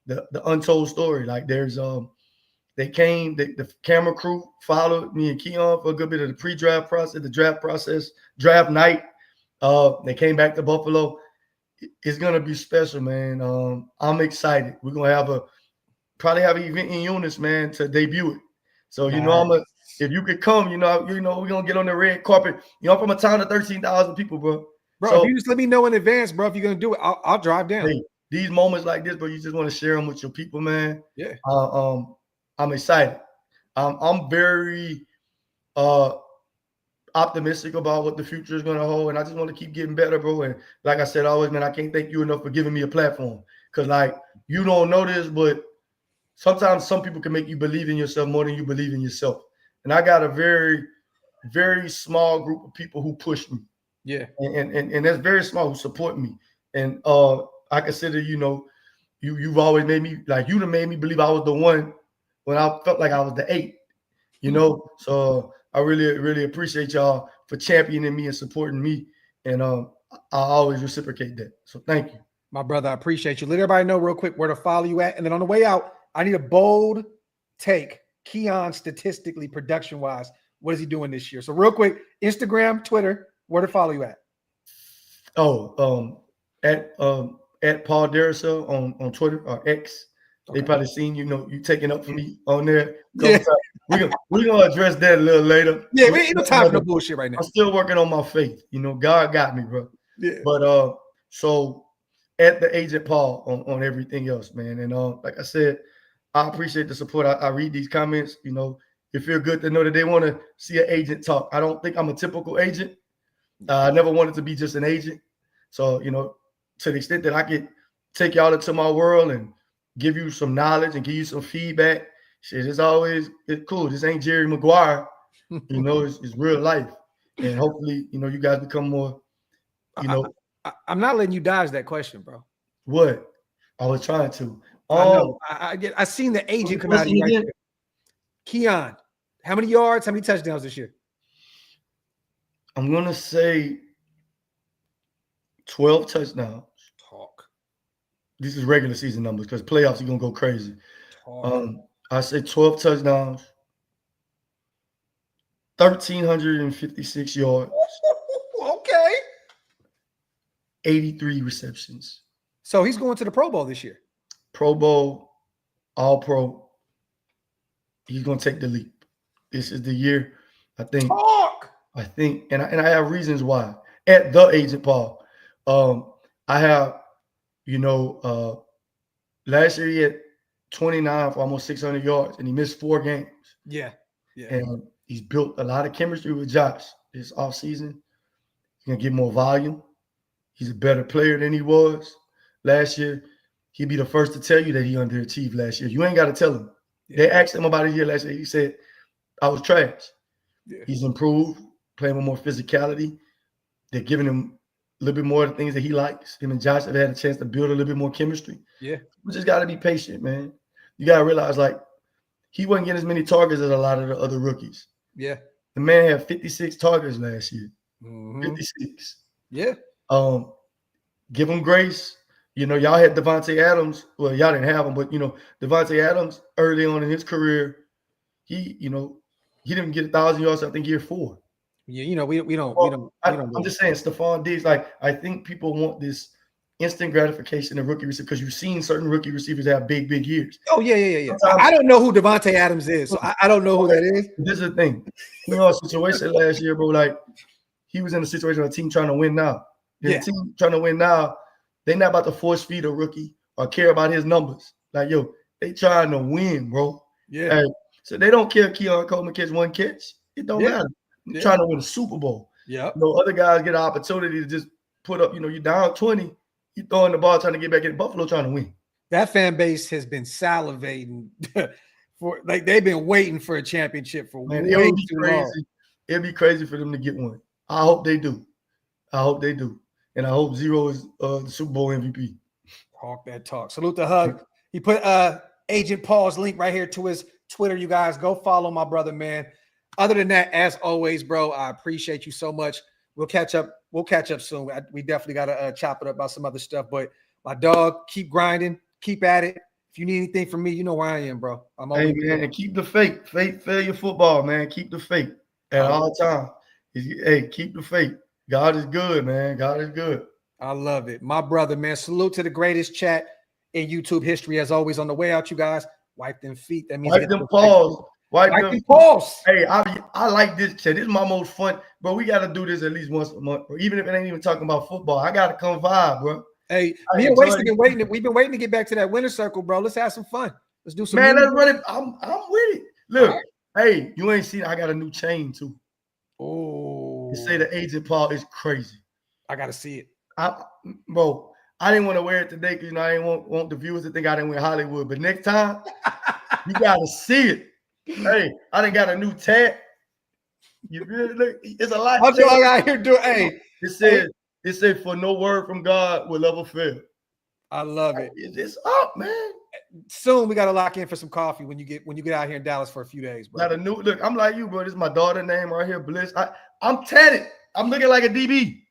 the untold story. Like there's they came, the camera crew followed me and Keon for a good bit of the pre-draft process, the draft process, draft night. They came back to Buffalo. It's gonna be special, man. I'm excited. We're gonna probably have an event in Eunice, man, to debut it. So if you could come, we're gonna get on the red carpet. I'm from a town of 13,000 people, bro. Bro, so, if you just let me know in advance, bro, if you're gonna do it, I'll drive down. Hey, these moments like this, bro, you just want to share them with your people, man. Yeah. I'm excited. I'm very optimistic about what the future is going to hold, and I just want to keep getting better, bro. And like I said always, man, I can't thank you enough for giving me a platform. Because, you don't know this, but sometimes some people can make you believe in yourself more than you believe in yourself. And I got a very, very small group of people who push me. Yeah. And that's very small, who support me. And I consider, you've always made me, you done made me believe I was the one when I felt like I was the 8, So I really, really appreciate y'all for championing me and supporting me. And I always reciprocate that. So thank you. My brother, I appreciate you. Let everybody know real quick where to follow you at. And then on the way out, I need a bold take. Keon, statistically, production-wise, what is he doing this year? So real quick, Instagram, Twitter, where to follow you at? Oh, at Paul DeRousselle on Twitter or X. Okay. They probably seen you taking up for me on there. Yeah. We're gonna address that a little later. Yeah, we ain't no time for no bullshit right now. I'm still working on my faith. God got me, bro. Yeah. But so at the Agent Paul on everything else, man. And like I said, I appreciate the support. I read these comments. It feels good to know that they want to see an agent talk. I don't think I'm a typical agent. I never wanted to be just an agent. So, to the extent that I could take y'all into my world and give you some knowledge and give you some feedback, shit, it's cool. This ain't Jerry Maguire. It's real life. And hopefully, you guys become more, I'm not letting you dodge that question, bro. What? I was trying to. I know. I seen the agent come out of you right there. Keon, how many yards, how many touchdowns this year? I'm going to say 12 touchdowns. Talk. This is regular season numbers because playoffs, you're going to go crazy. I say 12 touchdowns, 1,356 yards. Okay. 83 receptions. So he's going to the Pro Bowl this year. Pro Bowl, All-Pro. He's going to take the leap. This is the year, I think. Talk. I think, and I have reasons why. At the Agent Paul, I have, last year he had 29 for almost 600 yards, and he missed 4 games. Yeah. And he's built a lot of chemistry with Josh this offseason. He's going to get more volume. He's a better player than he was last year. He'd be the first to tell you that he underachieved last year. You ain't got to tell him. Yeah. They asked him about his year last year. He said, I was trash. Yeah. He's improved, playing with more physicality. They're giving him a little bit more of the things that he likes. Him and Josh have had a chance to build a little bit more chemistry. Yeah. We just got to be patient, man. You got to realize, he wasn't getting as many targets as a lot of the other rookies. Yeah. The man had 56 targets last year. Mm-hmm. 56. Yeah. Give him grace. Y'all had Devontae Adams. Well, y'all didn't have him, but Devontae Adams early on in his career, he didn't get 1,000 yards. I think year 4. Yeah, we don't. I'm just saying, Stephon Diggs. I think people want this instant gratification of rookie receiver because you've seen certain rookie receivers have big years. Oh yeah. I don't know who Devontae Adams is, so I don't know who that is. This is the thing. A situation last year, bro. He was in a situation of a team trying to win now. The team trying to win now, they not about to force feed a rookie or care about his numbers. They trying to win, bro. Yeah. So they don't care if Keon Coleman catch 1 catch. It don't matter. They're trying to win a Super Bowl. Yeah. Other guys get an opportunity to just put up, you're down 20, you throwing the ball trying to get back in. Buffalo trying to win. That fan base has been salivating for they've been waiting for a championship for way too long. It'd be crazy for them to get one. I hope they do. And I hope Zero is the Super Bowl MVP. Talk that talk. Salute the hug. He put Agent Paul's link right here to his Twitter. You guys go follow my brother, man. Other than that, as always, bro, I appreciate you so much. We'll catch up soon. We definitely got to chop it up about some other stuff. But my dog, keep grinding, keep at it. If you need anything from me, you know where I am, bro. I'm always man, and keep the faith. Failure football, man. Keep the faith at all times. Hey, keep the faith. God is good, man. God is good. I love it. My brother, man. Salute to the greatest chat in YouTube history. As always, on the way out, you guys, wipe them feet. That means wipe them paws. Wipe them paws. Hey, I like this chat. This is my most fun, bro. We got to do this at least once a month, bro. Even if it ain't even talking about football. I got to come vibe, bro. Hey, me and Wasted been waiting. We've been waiting to get back to that winner circle, bro. Let's have some fun. Let's do some. Man, let's run it. I'm with it. Look, hey, you ain't seen. I got a new chain too. Oh, you say the Agent Paul is crazy. I gotta see it, bro. I didn't want to wear it today because I didn't want the viewers to think I didn't wear Hollywood. But next time, you gotta see it. Hey, I done got a new tag. You really look. It's a lot. I'm all out here doing. Hey, it said for no word from God will ever fail. I love it. It's up, man. Soon we gotta lock in for some coffee when you get out here in Dallas for a few days, bro. Got a new look. I'm like you, bro. This is my daughter name right here, Bliss. I'm tatted. I'm looking like a DB.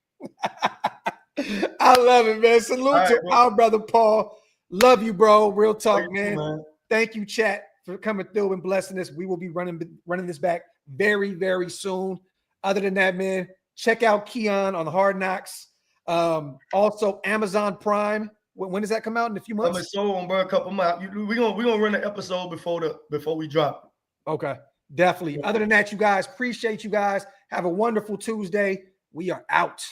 I love it, man. Salute All right, to bro. our brother Paul. Love you, bro. Real talk, Thank you, man. Thank you, chat, for coming through and blessing us. We will be running this back very, very soon. Other than that, man, check out Keon on Hard Knocks. Also, Amazon Prime. When does that come out? In a few months? Coming soon, bro. A couple months. We're gonna run an episode before we drop. Okay, definitely. Yeah. Other than that, you guys, appreciate you guys. Have a wonderful Tuesday. We are out.